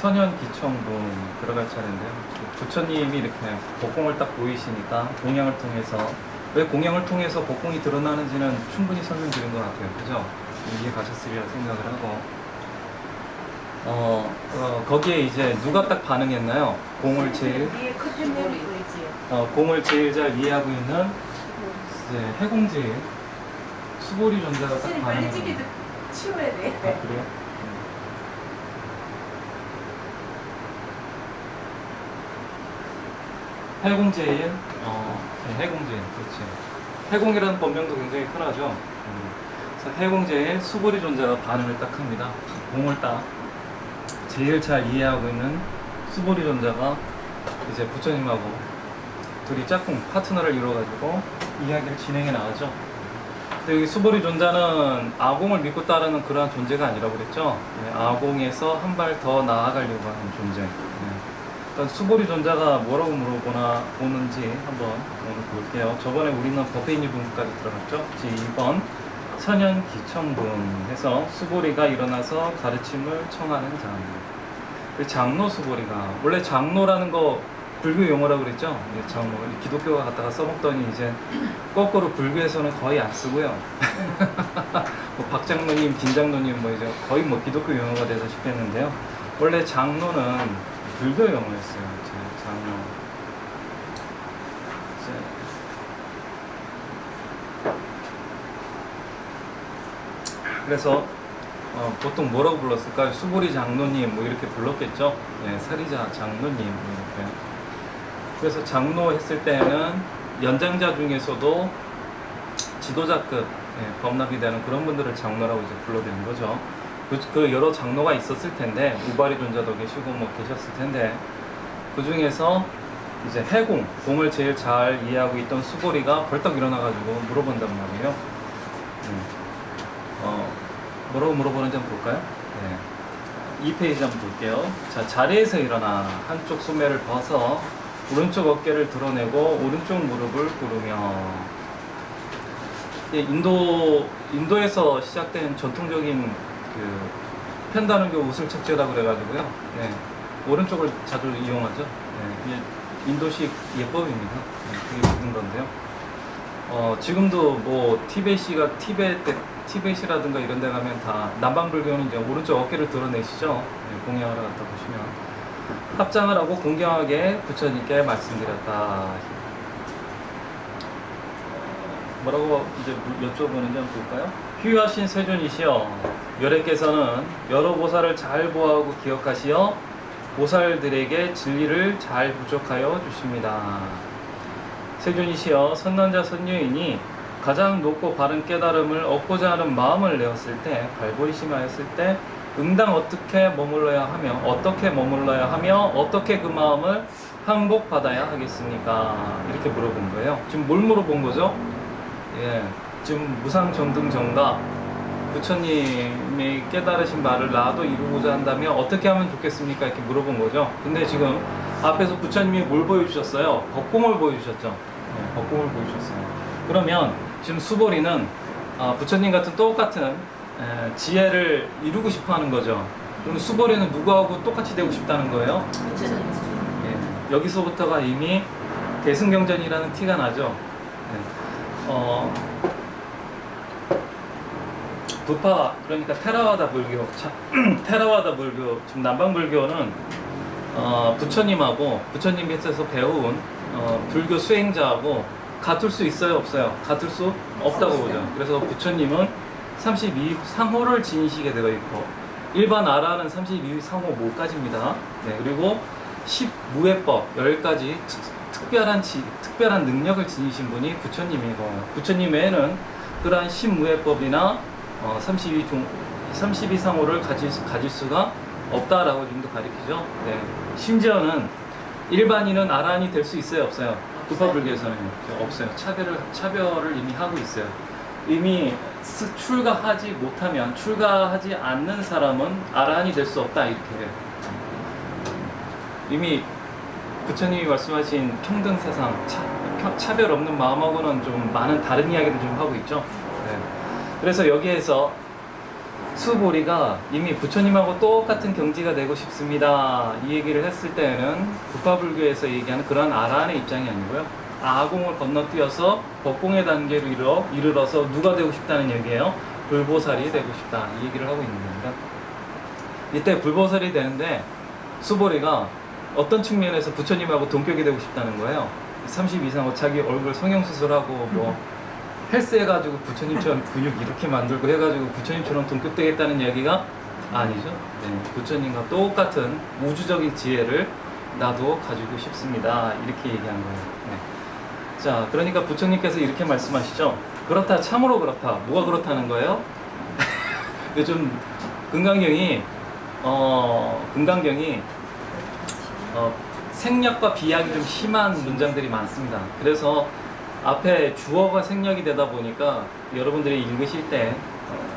선현 기청동 들어갈 차례인데요. 부처님이 이렇게 법공을 딱 보이시니까 공양을 통해서, 왜 공양을 통해서 법공이 드러나는지는 충분히 설명드린 것 같아요. 그죠? 이해 가셨으리라 생각을 하고, 거기에 이제 누가 딱 반응했나요? 공을 제일 공을 제일 잘 이해하고 있는 이제 해공제일 수보리 존재가 딱 반응했어요. 치워야 돼. 아, 그래요? 해공제일, 해공제일, 그렇지. 해공이라는 법명도 굉장히 흔하죠. 그래서 해공제일 수보리 존재가 반응을 딱 합니다. 공을 딱 제일 잘 이해하고 있는 수보리 존재가 이제 부처님하고 둘이 짝꿍 파트너를 이뤄가지고 이야기를 진행해 나가죠. 근데 여기 수보리 존재는 아공을 믿고 따르는 그러한 존재가 아니라고 그랬죠. 네, 아공에서 한 발 더 나아가려고 하는 존재. 네. 일단 수보리 존재가 뭐라고 물어보나 보는지 한번 오늘 볼게요. 저번에 우리는 법회인이 분까지 들어갔죠. 제2번 선현 기청분 해서 수보리가 일어나서 가르침을 청하는 장로. 장로 수보리가, 원래 장로라는 거 불교 용어라고 그랬죠. 장로, 기독교가 갖다가 써먹더니 이제 거꾸로 불교에서는 거의 안 쓰고요. 뭐 박장로님, 김장로님 뭐 이제 거의 뭐 기독교 용어가 돼서 싶었는데요. 원래 장로는 불교 용어였어요. 장로. 그래서 보통 뭐라고 불렀을까요? 수보리 장로님 뭐 이렇게 불렀겠죠. 네, 사리자 장로님 이렇게. 그래서 장로 했을 때는 연장자 중에서도 지도자급 범납이 되는 그런 분들을 장로라고 이제 불러대는 거죠. 그 여러 장로가 있었을 텐데, 우바리 존자도 계시고 뭐 계셨을 텐데, 그 중에서 이제 해공, 공을 제일 잘 이해하고 있던 수보리가 벌떡 일어나가지고 물어본단 말이에요. 뭐라고 물어보는지 한번 볼까요? 네. 2페이지 한번 볼게요. 자, 자리에서 일어나 한쪽 소매를 벗어 오른쪽 어깨를 드러내고 오른쪽 무릎을 꿇으며. 인도에서 시작된 전통적인 그 편다는교 우슬착제라고 그래가지고요. 네. 오른쪽을 자주 이용하죠. 네. 인도식 예법입니다. 네. 그게 있는 건데요. 지금도 뭐 티벳이라든가 이런 데 가면 다 남방불교는 이제 오른쪽 어깨를 드러내시죠. 네, 공양을 갖다 보시면 합장을 하고 공경하게 부처님께 말씀드렸다. 뭐라고 이제 여쭤보는지 한번 볼까요? 휴유하신 세존이시여, 열애께서는 여러 보살을 잘 보호하고 기억하시어 보살들에게 진리를 잘 부족하여 주십니다. 세존이시여, 선난자 선녀이니 가장 높고 바른 깨달음을 얻고자 하는 마음을 내었을 때, 발보이심하였을 때 응당 어떻게 머물러야 하며 어떻게 그 마음을 항복받아야 하겠습니까? 이렇게 물어본 거예요. 지금 뭘 물어본 거죠? 지금 무상정등정가, 부처님이 깨달으신 바를 나도 이루고자 한다면 어떻게 하면 좋겠습니까? 이렇게 물어본 거죠. 근데 지금 앞에서 부처님이 뭘 보여주셨어요? 법공을 보여주셨죠. 법공을 보여주셨어요. 그러면 지금 수보리는 부처님 같은 똑같은 지혜를 이루고 싶어 하는 거죠. 그럼 수보리는 누구하고 똑같이 되고 싶다는 거예요? 여기서부터가 이미 대승경전이라는 티가 나죠. 부파, 그러니까 테라와다 불교, 테라와다 불교, 지금 남방불교는 부처님하고 부처님께서 배운 불교 수행자하고 같을 수 있어요, 없어요? 같을 수 없다고 보죠. 그래서 부처님은 32상호를 지니시게 되어 있고, 일반 아라는 32상호 못까지입니다. 네, 그리고 10무해법 10가지 특별한 능력을 지니신 분이 부처님이고, 부처님 외에는 그러한 10무해법이나 32상호를 가질 수가 없다라고 지금도 가리키죠. 네. 심지어는 일반인은 아라한이 될 수 있어요, 없어요? 부파불교에서는 없어요. 차별을 이미 하고 있어요. 이미 출가하지 않는 사람은 아라한이 될 수 없다, 이렇게 해요. 이미 부처님이 말씀하신 평등 세상, 차별 없는 마음하고는 좀 많은 다른 이야기를 좀 하고 있죠. 네. 그래서 여기에서 수보리가 이미 부처님하고 똑같은 경지가 되고 싶습니다. 이 얘기를 했을 때는 부파불교에서 얘기하는 그런 아라한의 입장이 아니고요. 아공을 건너뛰어서 법공의 단계로 이르러서 누가 되고 싶다는 얘기예요? 불보살이 되고 싶다. 이 얘기를 하고 있는 겁니다. 이때 불보살이 되는데 수보리가 어떤 측면에서 부처님하고 동격이 되고 싶다는 거예요. 30 이상 자기 얼굴 성형수술하고 뭐 헬스해가지고 부처님처럼 근육 이렇게 만들고 해가지고 부처님처럼 동격되겠다는 이야기가 아니죠. 네, 부처님과 똑같은 우주적인 지혜를 나도 가지고 싶습니다. 이렇게 얘기한 거예요. 네. 자, 그러니까 부처님께서 이렇게 말씀하시죠. 그렇다, 참으로 그렇다. 뭐가 그렇다는 거예요? 요즘 금강경이 생략과 비약이 좀 심한 문장들이 많습니다. 그래서 앞에 주어가 생략이 되다 보니까 여러분들이 읽으실 때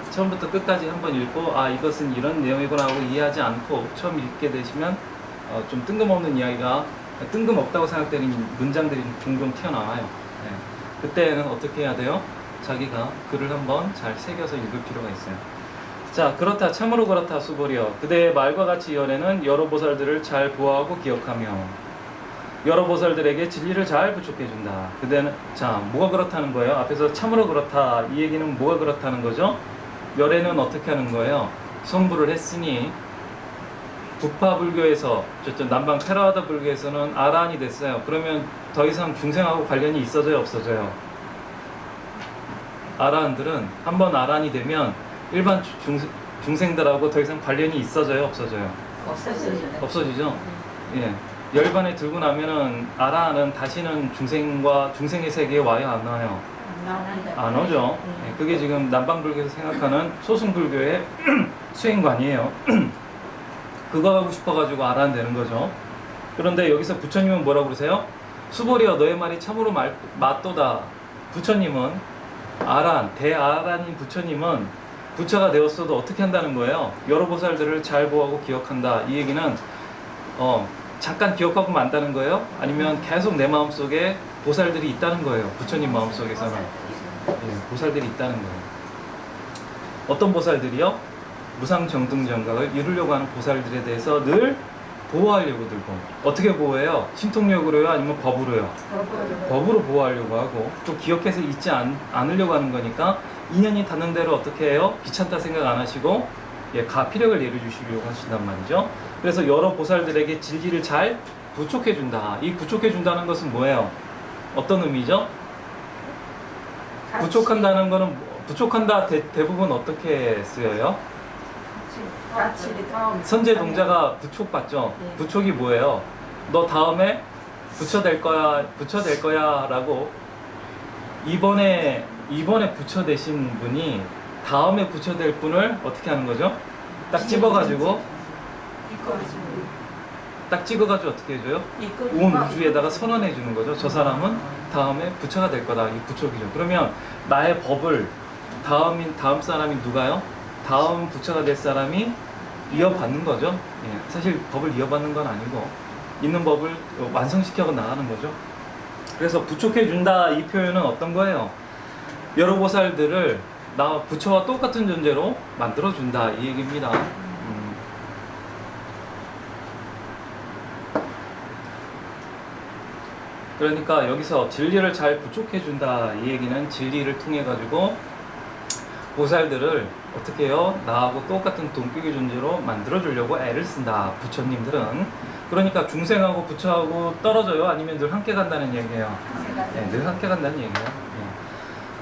처음부터 끝까지 한번 읽고 이것은 이런 내용이구나 하고 이해하지 않고 처음 읽게 되시면 좀 뜬금없는 이야기가 뜬금없다고 생각되는 문장들이 종종 튀어나와요. 네. 그때는 어떻게 해야 돼요? 자기가 글을 한번 잘 새겨서 읽을 필요가 있어요. 자, 그렇다, 참으로 그렇다, 수보리여. 그대의 말과 같이 연애는 여러 보살들을 잘 보호하고 기억하며 여러 보살들에게 진리를 잘 부축해준다. 그대는, 자, 뭐가 그렇다는 거예요? 앞에서 참으로 그렇다, 이 얘기는 뭐가 그렇다는 거죠? 열애는 어떻게 하는 거예요? 성불을 했으니 북파불교에서, 저쪽 남방 테라와다 불교에서는 아라한이 됐어요. 그러면 더 이상 중생하고 관련이 있어져요, 없어져요? 아라한들은 한번 아라한이 되면 일반 중생들하고 더 이상 관련이 있어져요, 없어져요? 없어지죠. 예. 열반에 들고 나면은 아라한은 다시는 중생의 세계에 와요, 안 와요? 안 오죠. 예. 그게 지금 남방불교에서 생각하는 소승불교의 수행관이에요. 그거 하고 싶어가지고 아라한 되는 거죠. 그런데 여기서 부처님은 뭐라고 그러세요? 수보리여, 너의 말이 참으로 맞도다. 부처님은 아라한, 대아라한인 부처님은 부처가 되었어도 어떻게 한다는 거예요? 여러 보살들을 잘 보호하고 기억한다. 이 얘기는 잠깐 기억하고 만다는 거예요? 아니면 계속 내 마음속에 보살들이 있다는 거예요? 부처님 마음속에서는 보살들이 있다는 거예요. 어떤 보살들이요? 무상정등정각을 이루려고 하는 보살들에 대해서 늘 보호하려고 들고. 어떻게 보호해요? 신통력으로요? 아니면 법으로요? 법으로 보호하려고 하고, 또 기억해서 잊지 않으려고 하는 거니까 인연이 닿는 대로 어떻게 해요? 귀찮다 생각 안 하시고 가피력을 내려주시려고 하신단 말이죠. 그래서 여러 보살들에게 진리를 잘 부촉해준다. 이 부촉해준다는 것은 뭐예요? 어떤 의미죠? 부촉한다는 거는, 부촉한다 대부분 어떻게 쓰여요? 선제 동자가 부촉받죠. 부촉이 뭐예요? 너 다음에 부처 될 거야 라고 이번에 부처 되신 분이 다음에 부처 될 분을 어떻게 하는 거죠? 딱 찍어가지고 어떻게 해줘요? 온 우주에다가 선언해 주는 거죠. 저 사람은 다음에 부처가 될 거다. 이 부촉이죠. 그러면 나의 법을 다음 사람이 누가요? 다음 부처가 될 사람이 이어받는 거죠. 예, 사실 법을 이어받는 건 아니고 있는 법을 완성시켜 나가는 거죠. 그래서 부촉해 준다, 이 표현은 어떤 거예요? 여러 보살들을 나 부처와 똑같은 존재로 만들어 준다, 이 얘기입니다. 그러니까 여기서 진리를 잘 부촉해 준다, 이 얘기는 진리를 통해 가지고 보살들을 어떻게 해요? 나하고 똑같은 동격의 존재로 만들어 주려고 애를 쓴다, 부처님들은. 그러니까 중생하고 부처하고 떨어져요? 아니면 늘 함께 간다는 얘기예요? 네, 늘 함께 간다는 얘기예요. 네.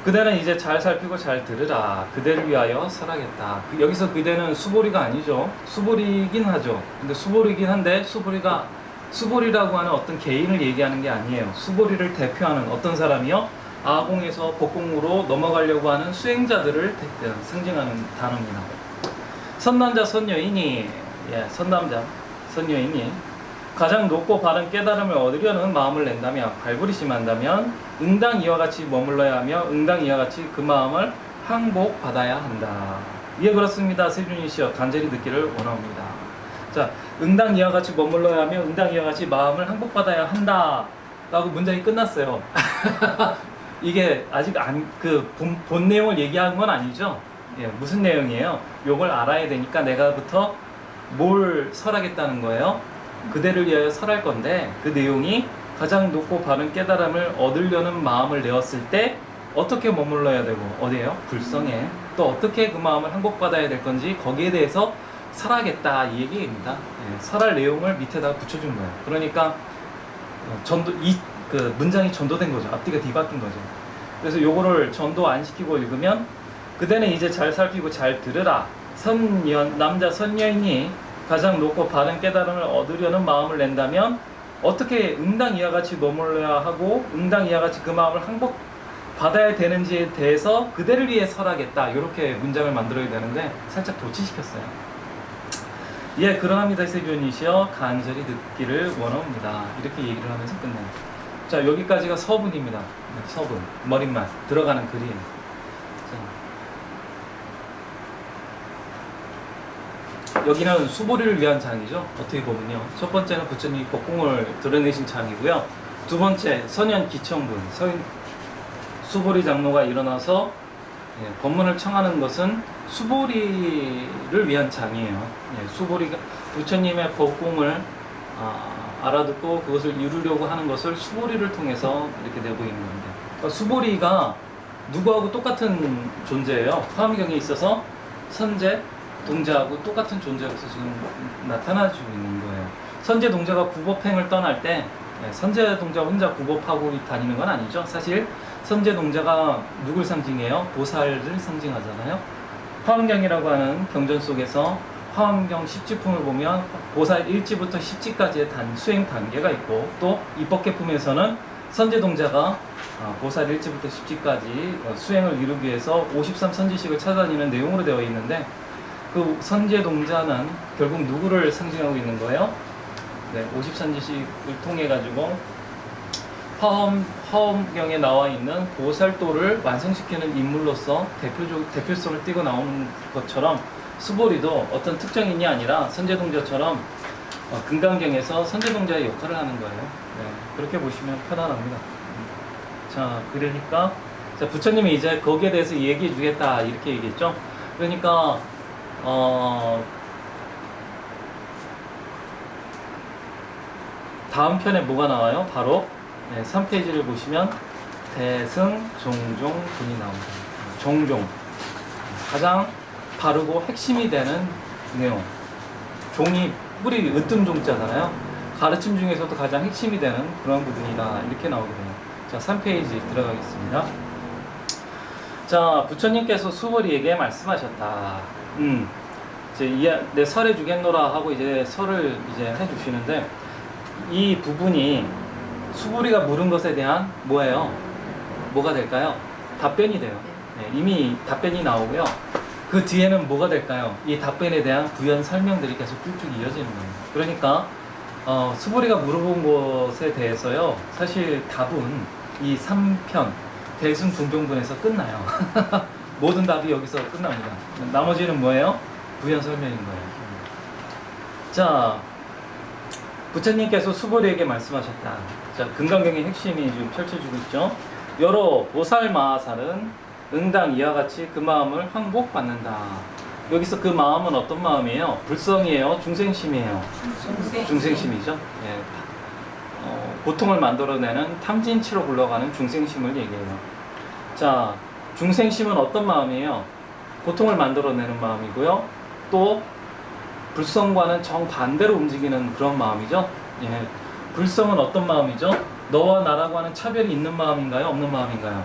그대는 이제 잘 살피고 잘 들으라. 그대를 위하여 설하겠다. 여기서 그대는 수보리가 아니죠. 수보리긴 하죠. 근데 수보리긴 한데 수보리라고 하는 어떤 개인을 얘기하는 게 아니에요. 수보리를 대표하는 어떤 사람이요? 아공에서 법공으로 넘어가려고 하는 수행자들을 상징하는 단어입니다. 선남자 선여인이, 선남자 선여인이 가장 높고 바른 깨달음을 얻으려는 마음을 낸다면, 발부리심한다면 응당 이와 같이 머물러야 하며 응당 이와 같이 그 마음을 항복받아야 한다. 예, 그렇습니다. 세준이시여, 간절히 듣기를 원합니다. 자, 응당 이와 같이 머물러야 하며 응당 이와 같이 마음을 항복받아야 한다 라고 문장이 끝났어요. 이게 아직 본 내용을 얘기한 건 아니죠. 예, 무슨 내용이에요? 요걸 알아야 되니까 내가부터 뭘 설하겠다는 거예요. 그대를 위하여 설할 건데 그 내용이 가장 높고 바른 깨달음을 얻으려는 마음을 내었을 때 어떻게 머물러야 되고 어디에요? 불성에 또 어떻게 그 마음을 항복받아야 될 건지 거기에 대해서 설하겠다 이 얘기입니다. 예, 설할 내용을 밑에다가 붙여준 거예요. 그러니까 전도 그 문장이 전도된 거죠. 앞뒤가 뒤바뀐 거죠. 그래서 요거를 전도 안 시키고 읽으면 그대는 이제 잘 살피고 잘 들으라. 남자 선녀인이 가장 높고 바른 깨달음을 얻으려는 마음을 낸다면 어떻게 응당 이와 같이 머물러야 하고 응당 이와 같이 그 마음을 항복받아야 되는지에 대해서 그대를 위해 설하겠다. 이렇게 문장을 만들어야 되는데 살짝 도치시켰어요. 예, 그러합니다. 세존이시여 간절히 듣기를 원합니다. 이렇게 얘기를 하면서 끝내요. 자, 여기까지가 서문입니다. 서문, 머릿말, 들어가는 그림. 자, 여기는 수보리를 위한 장이죠. 어떻게 보면요. 첫 번째는 부처님이 법공을 드러내신 장이고요. 두 번째, 선현 기청분. 수보리 장로가 일어나서 법문을 청하는 것은 수보리를 위한 장이에요. 수보리가 부처님의 법공을 알아듣고 그것을 이루려고 하는 것을 수보리를 통해서 이렇게 내보이는 겁니다. 그러니까 수보리가 누구하고 똑같은 존재예요. 화엄경에 있어서 선제, 동자하고 똑같은 존재로서 지금 나타나주고 있는 거예요. 선제, 동자가 구법행을 떠날 때 선제, 동자 혼자 구법하고 다니는 건 아니죠. 사실 선제, 동자가 누굴 상징해요? 보살을 상징하잖아요. 화엄경이라고 하는 경전 속에서 화엄경 10지품을 보면 보살 1지부터 10지까지의 수행 단계가 있고 또 입법계품에서는 선제동자가 보살 1지부터 10지까지 수행을 이루기 위해서 53선지식을 찾아다니는 내용으로 되어 있는데 그 선제동자는 결국 누구를 상징하고 있는 거예요? 50선지식을 통해 가지고 화엄경에 나와 있는 보살도를 완성시키는 인물로서 대표성을 띠고 나오는 것처럼 수보리도 어떤 특정인이 아니라 선제동자처럼 금강경에서 선제동자의 역할을 하는 거예요. 그렇게 보시면 편안합니다. 자, 그러니까 부처님이 이제 거기에 대해서 얘기해 주겠다 이렇게 얘기했죠. 그러니까 다음 편에 뭐가 나와요? 바로 3페이지를 보시면 대승, 종종, 분이 나옵니다. 종종 가장 바르고 핵심이 되는 내용. 종이 뿌리 으뜸종자잖아요. 가르침 중에서도 가장 핵심이 되는 그런 부분이다 이렇게 나오게 돼요. 자, 3페이지 들어가겠습니다. 자, 부처님께서 수보리에게 말씀하셨다. 이제 내 설해 주겠노라 하고 이제 설을 이제 해주시는데 이 부분이 수보리가 물은 것에 대한 뭐예요? 뭐가 될까요? 답변이 돼요. 이미 답변이 나오고요. 그 뒤에는 뭐가 될까요? 이 답변에 대한 부연 설명들이 계속 쭉쭉 이어지는 거예요. 그러니까 수보리가 물어본 것에 대해서요. 사실 답은 이 3편 대승 종종분에서 끝나요. 모든 답이 여기서 끝납니다. 나머지는 뭐예요? 부연 설명인 거예요. 자, 부처님께서 수보리에게 말씀하셨다. 자, 금강경의 핵심이 지금 펼쳐지고 있죠. 여러 보살마하살은 응당 이와 같이 그 마음을 항복받는다. 여기서 그 마음은 어떤 마음이에요? 불성이에요? 중생심이에요? 중생심이죠. 고통을 만들어내는 탐진치로 굴러가는 중생심을 얘기해요. 자, 중생심은 어떤 마음이에요? 고통을 만들어내는 마음이고요. 또 불성과는 정반대로 움직이는 그런 마음이죠. 불성은 어떤 마음이죠? 너와 나라고 하는 차별이 있는 마음인가요? 없는 마음인가요?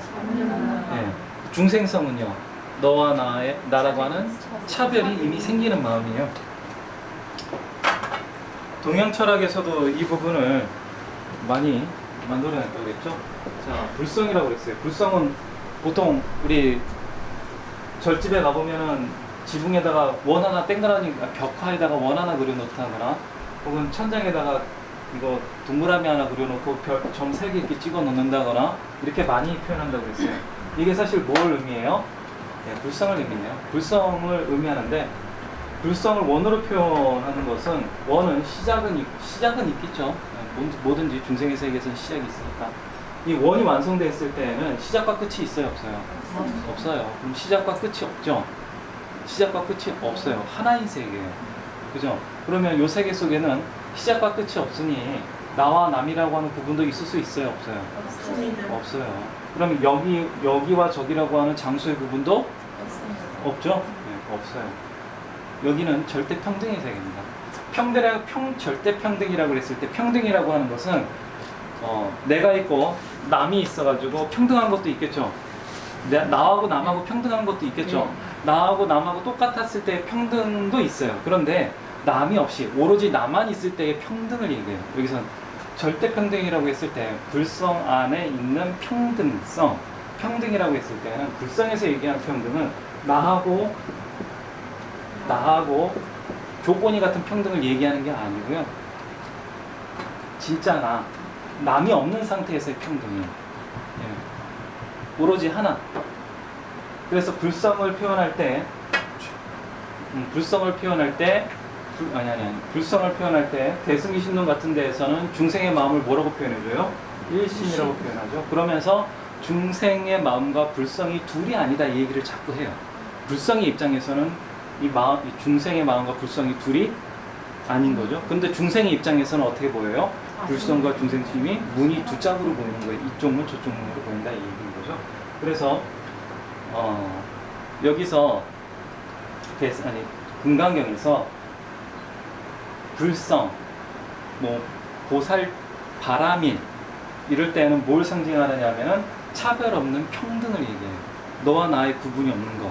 중생성은요, 너와 나라고 하는 차별이 이미 생기는 마음이에요. 동양 철학에서도 이 부분을 많이 만들어냈다고 그랬죠. 자, 불성이라고 그랬어요. 불성은 보통 우리 절집에 가보면은 지붕에다가 원 하나 땡그라니 벽화에다가 원 하나 그려놓다거나 혹은 천장에다가 이거 동그라미 하나 그려놓고 점 3개 이렇게 찍어 놓는다거나 이렇게 많이 표현한다고 그랬어요. 이게 사실 뭘 의미해요? 불성을 의미해요. 불성을 의미하는데 불성을 원으로 표현하는 것은 원은 시작은 있겠죠. 뭐든지 중생의 세계에서는 시작이 있으니까 이 원이 완성됐을 때에는 시작과 끝이 있어요? 없어요? 없어요. 그럼 시작과 끝이 없죠. 시작과 끝이 없어요. 하나인 세계예요. 그죠? 그러면 요 세계 속에는 시작과 끝이 없으니 나와 남이라고 하는 구분도 있을 수 있어요? 없어요? 없습니다. 없어요. 그럼 여기와 저기라고 하는 장소의 구분도 없죠? 네, 없어요. 여기는 절대 평등의 세계입니다. 절대 평등이라고 그랬을 때 평등이라고 하는 것은 내가 있고 남이 있어가지고 평등한 것도 있겠죠. 나하고 남하고 평등한 것도 있겠죠. 나하고 남하고 똑같았을 때 평등도 있어요. 그런데 남이 없이 오로지 나만 있을 때의 평등을 얘기해요. 여기서는 절대 평등이라고 했을 때 불성 안에 있는 평등성, 평등이라고 했을 때는 불성에서 얘기하는 평등은 나하고 조건이 같은 평등을 얘기하는 게 아니고요. 진짜 남이 없는 상태에서의 평등이에요. 예. 오로지 하나. 그래서 불성을 표현할 때 불성을 표현할 때 대승이 신론 같은 데에서는 중생의 마음을 뭐라고 표현해줘요? 일심이라고 표현하죠. 그러면서 중생의 마음과 불성이 둘이 아니다 이 얘기를 자꾸 해요. 불성의 입장에서는 이 중생의 마음과 불성이 둘이 아닌 거죠. 근데 중생의 입장에서는 어떻게 보여요? 불성과 중생심이 문이 두 짝으로 보이는 거예요. 이쪽 문 저쪽 문으로 보인다 이 얘기인 거죠. 그래서 여기서 금강경에서 불성, 보살, 바라밀 이럴 때는 뭘 상징하느냐 하면은 차별 없는 평등을 얘기해요. 너와 나의 구분이 없는 것,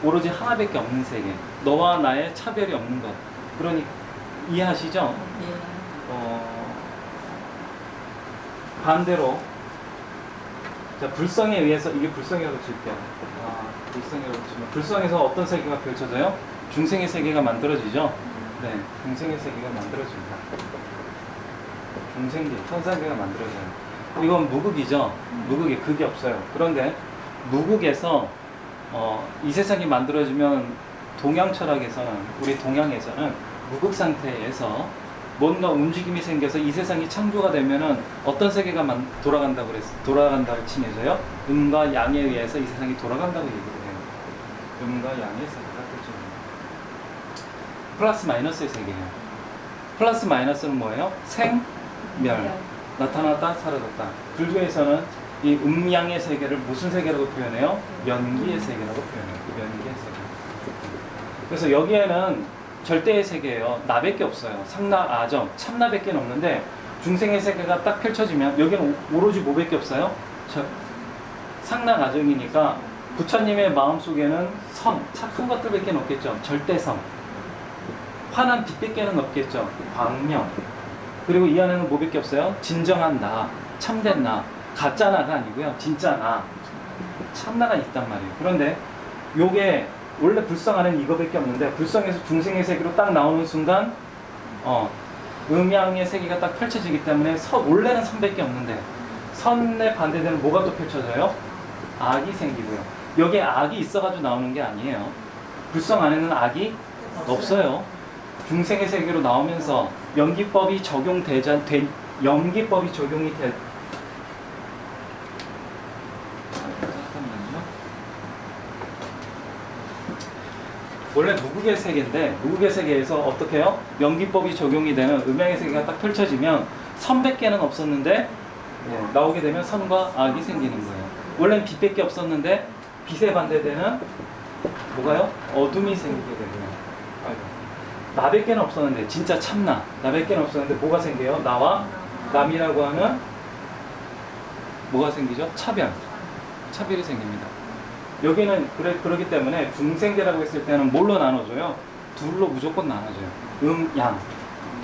오로지 하나밖에 없는 세계, 너와 나의 차별이 없는 것. 그러니 이해하시죠? 반대로 자, 불성에 의해서 이게 불성이라고 칠게요. 불성이라고 치면 불성에서 어떤 세계가 펼쳐져요? 중생의 세계가 만들어지죠. 네, 중생의 세계가 만들어집니다. 중생계, 천상계가 만들어져요. 이건 무극이죠. 무극에 극이 없어요. 그런데 무극에서 이 세상이 만들어지면 동양 철학에서는 우리 동양에서는 무극 상태에서 뭔가 움직임이 생겨서 이 세상이 창조가 되면은 어떤 세계가 돌아간다고 칭해져요? 음과 양에 의해서 이 세상이 돌아간다고 얘기를 해요. 음과 양의 세계가 그렇죠. 플러스 마이너스의 세계예요. 플러스 마이너스는 뭐예요? 생, 멸. 나타났다, 사라졌다. 불교에서는 이 음양의 세계를 무슨 세계라고 표현해요? 연기의 세계라고 표현해요. 그 연기의 세계. 그래서 여기에는 절대의 세계예요. 나밖에 없어요. 상나, 아정, 참나밖에 없는데 중생의 세계가 딱 펼쳐지면 여기는 오로지 뭐밖에 없어요? 상나, 아정이니까 부처님의 마음속에는 선, 착한 것들밖에 없겠죠. 절대성. 환한 빛밖에 없겠죠. 광명. 그리고 이 안에는 뭐밖에 없어요? 진정한 나, 참된 나, 가짜 나가 아니고요. 진짜 나, 참나가 있단 말이에요. 그런데 요게 원래 불성 안에는 이거밖에 없는데 불성에서 중생의 세계로 딱 나오는 순간 음양의 세계가 딱 펼쳐지기 때문에 원래는 선밖에 없는데 선에 반대되는 뭐가 또 펼쳐져요? 악이 생기고요. 여기에 악이 있어가지고 나오는 게 아니에요. 불성 안에는 악이 없어요. 중생의 세계로 나오면서 연기법이 적용이 원래 무극의 세계인데 무극의 세계에서 어떻게 해요? 연기법이 적용이 되는 음양의 세계가 딱 펼쳐지면 선밖에는 없었는데 나오게 되면 선과 악이 생기는 거예요. 원래는 빛밖에 없었는데 빛에 반대되는 뭐가요? 어둠이 생기게 되고요. 나밖에는 없었는데 진짜 참나 나밖에는 없었는데 뭐가 생겨요? 나와 남이라고 하는 뭐가 생기죠? 차별이 생깁니다. 여기는 그러기 때문에 중생계라고 했을 때는 뭘로 나눠줘요? 둘로 무조건 나눠줘요. 양,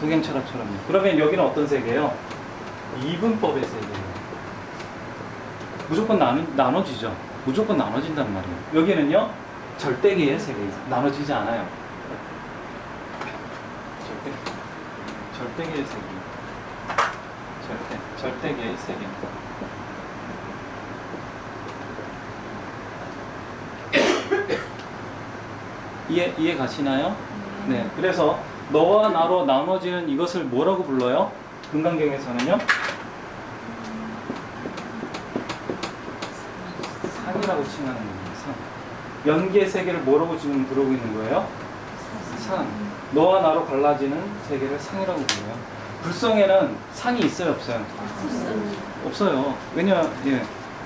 동양철학처럼요. 그러면 여기는 어떤 세계예요? 이분법의 세계예요. 무조건 나눠지죠. 무조건 나눠진단 말이에요. 여기는요 절대계의 세계예요. 나눠지지 않아요. 절대계의 세계. 절대계의 세계. 이해 가시나요? 네. 그래서 너와 나로 나눠지는 이것을 뭐라고 불러요? 금강경에서는요? 상이라고 칭하는 겁니다. 상. 연계 세계를 뭐라고 지금 부르고 있는 거예요? 상. 너와 나로 갈라지는 세계를 상이라고 불러요. 불성에는 상이 있어요, 없어요? 없어요. 왜냐, 예.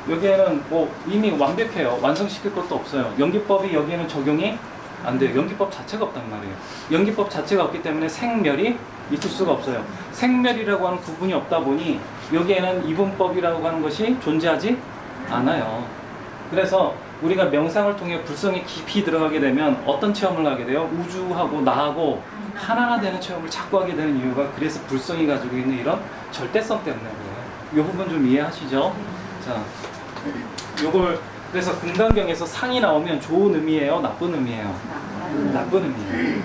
여기에는 뭐 이미 완벽해요. 완성시킬 것도 없어요. 연기법이 여기에는 적용이 안 돼요. 연기법 자체가 없단 말이에요. 연기법 자체가 없기 때문에 생멸이 있을 수가 없어요. 생멸이라고 하는 구분이 없다 보니 여기에는 이분법이라고 하는 것이 존재하지 않아요. 그래서 우리가 명상을 통해 불성에 깊이 들어가게 되면 어떤 체험을 하게 돼요? 우주하고 나하고 하나가 되는 체험을 자꾸 하게 되는 이유가 그래서 불성이 가지고 있는 이런 절대성 때문에 그래요. 이 부분 좀 이해하시죠? 자, 요걸 그래서 금강경에서 상이 나오면 좋은 의미예요? 나쁜 의미예요? 나쁜 의미예요.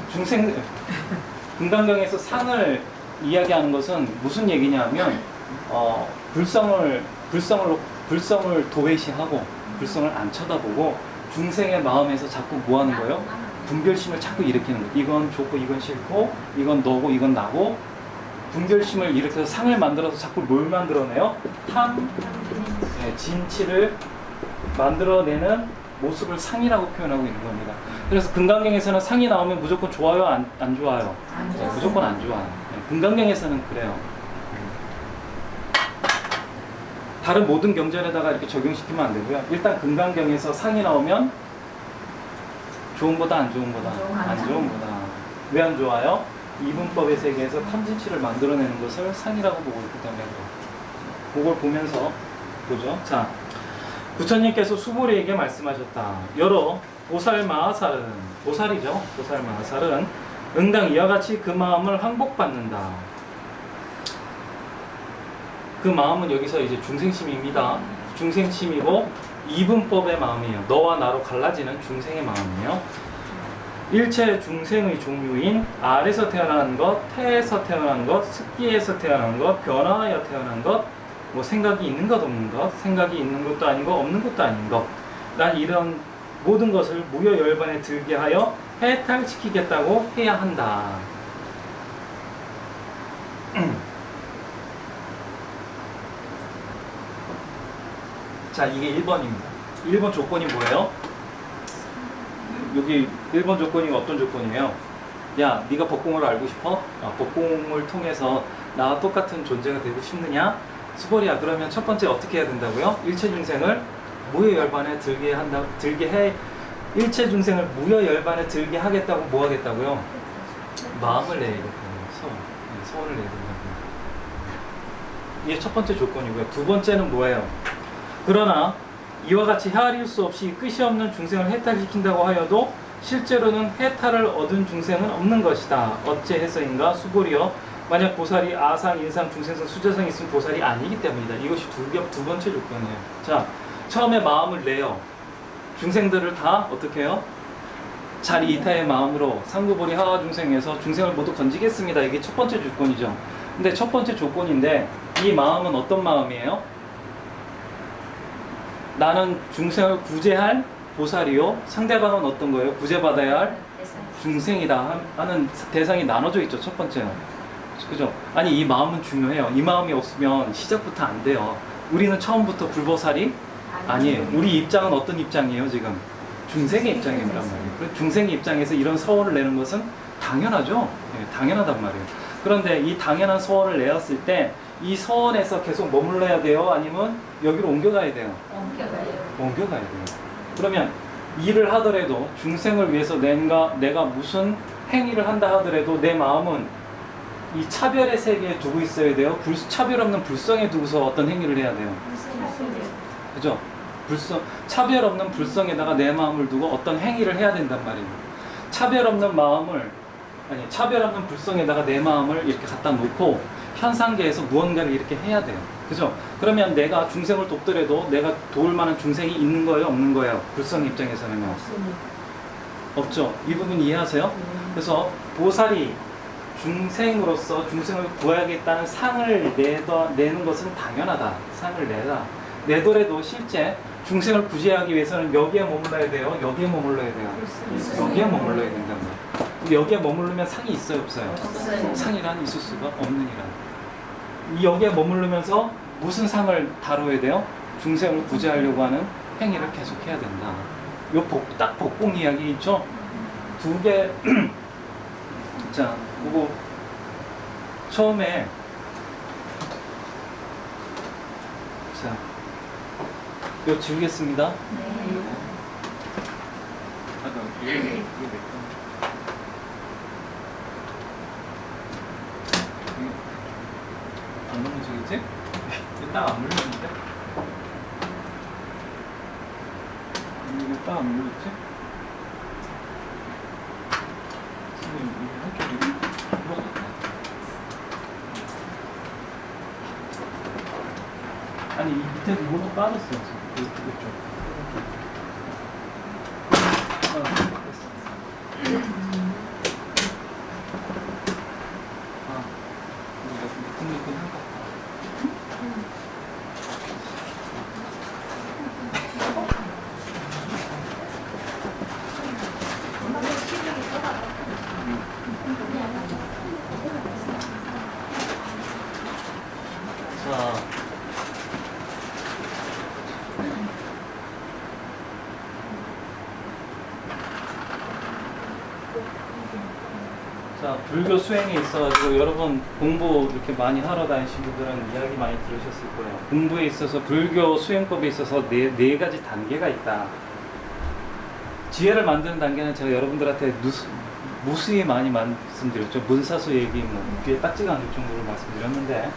금강경에서 상을 이야기하는 것은 무슨 얘기냐면 불성을 도외시하고 불성을 안 쳐다보고 중생의 마음에서 자꾸 뭐 하는 거예요? 분별심을 자꾸 일으키는 거예요. 이건 좋고 이건 싫고 이건 너고 이건 나고 분별심을 일으켜서 상을 만들어서 자꾸 뭘 만들어내요? 진치를 만들어내는 모습을 상이라고 표현하고 있는 겁니다. 그래서 금강경에서는 상이 나오면 무조건 좋아요? 안 좋아요? 네, 무조건 안 좋아요. 네, 금강경에서는 그래요. 다른 모든 경전에다가 이렇게 적용시키면 안 되고요. 일단 금강경에서 상이 나오면 좋은 거다, 안 좋은 거다? 안 좋은 거다. 왜 안 좋아요? 이분법의 세계에서 탐진치를 만들어내는 것을 상이라고 보고 있기 때문에 그걸 보면서 보죠. 자, 부처님께서 수보리에게 말씀하셨다. 여러 보살마하살은, 보살이죠. 보살마하살은 응당 이와 같이 그 마음을 항복받는다. 그 마음은 여기서 이제 중생심입니다. 중생심이고 이분법의 마음이에요. 너와 나로 갈라지는 중생의 마음이에요. 일체 중생의 종류인 알에서 태어난 것, 태에서 태어난 것, 습기에서 태어난 것, 변화하여 태어난 것, 뭐 생각이 있는 것 없는 것, 생각이 있는 것도 아니고 없는 것도 아닌 것, 난 이런 모든 것을 무여열반에 들게 하여 해탈시키겠다고 해야 한다. 자, 이게 1번입니다. 1번 조건이 뭐예요? 여기 1번 조건이 어떤 조건이에요? 야, 네가 법공을 알고 싶어? 법공을 통해서 나와 똑같은 존재가 되고 싶느냐? 수보리야, 그러면 첫 번째 어떻게 해야 된다고요? 일체 중생을 무여열반에 일체 중생을 무여열반에 들게 하겠다고 뭐 하겠다고요? 마음을 내야겠다고요. 소원을 내야 된다고요. 이게 첫 번째 조건이고요. 두 번째는 뭐예요? 그러나 이와 같이 헤아릴 수 없이 끝이 없는 중생을 해탈시킨다고 하여도 실제로는 해탈을 얻은 중생은 없는 것이다. 어째해서인가? 수보리여, 만약 보살이 아상, 인상, 중생성, 수자성이 있으면 보살이 아니기 때문이다. 이것이 두 번째 조건이에요. 자, 처음에 마음을 내요. 중생들을 다 어떻게 해요? 자리 이타의 마음으로 상구보리 하하 중생에서 중생을 모두 건지겠습니다. 이게 첫 번째 조건이죠. 근데 첫 번째 조건인데 이 마음은 어떤 마음이에요? 나는 중생을 구제할 보살이요. 상대방은 어떤 거예요? 구제받아야 할 중생이다 하는 대상이 나눠져 있죠. 첫 번째는. 그죠? 아니, 이 마음은 중요해요. 이 마음이 없으면 시작부터 안 돼요. 우리는 처음부터 불보살이 아니에요. 우리 입장은 어떤 입장이에요, 지금? 중생의 입장이란 말이에요. 중생의 입장에서 이런 서원을 내는 것은 당연하죠. 네, 당연하단 말이에요. 그런데 이 당연한 서원을 내었을 때 이 서원에서 계속 머물러야 돼요? 아니면 여기로 옮겨가야 돼요? 옮겨가야 돼요. 그러면 일을 하더라도 중생을 위해서 내가 무슨 행위를 한다 하더라도 내 마음은 이 차별의 세계에 두고 있어야 돼요? 차별 없는 불성에 두고서 어떤 행위를 해야 돼요? 그죠? 차별 없는 불성에다가 내 마음을 두고 어떤 행위를 해야 된단 말이에요. 차별 없는 불성에다가 내 마음을 이렇게 갖다 놓고 현상계에서 무언가를 이렇게 해야 돼요. 그죠? 그러면 내가 중생을 돕더라도 내가 도울 만한 중생이 있는 거예요? 없는 거예요? 불성 입장에서는요? 없죠. 이 부분 이해하세요? 그래서 보살이 중생으로서 중생을 구해야겠다는 상을 내는 것은 당연하다. 상을 내더라도 실제 중생을 구제하기 위해서는 여기에 머물러야 돼요? 여기에 머물러야 돼요? 여기에 머물러야 된단 말이에요. 여기에 머무르면 상이 있어요? 없어요? 상이란 있을 수가 없는 이란. 여기에 머무르면서 무슨 상을 다뤄야 돼요? 중생을 구제하려고 하는 행위를 계속해야 된다. 딱 복공 이야기 있죠? 두 개. 자, 그거 처음에 자, 이거 지우겠습니다. 네. 이게 안 넘어지겠지? 딱 안 물렸는데? 이게 딱 안 물렸지? 선생님, 이게 한쪽이 물어졌네. 아니, 이 밑에도 뭐가 빠졌어. 이쪽. 됐어. 우리가 미끈미끈한 것 같아. 자, 불교 수행에 있어가지고 여러분 공부 이렇게 많이 하러 다니신 분들은 이야기 많이 들으셨을 거예요. 공부에 있어서 불교 수행법에 있어서 네 가지 단계가 있다. 지혜를 만드는 단계는 제가 여러분들한테 무수히 많이 말씀드렸죠. 문사수 얘기 뭐 귀에 딱지가 않을 정도로 말씀드렸는데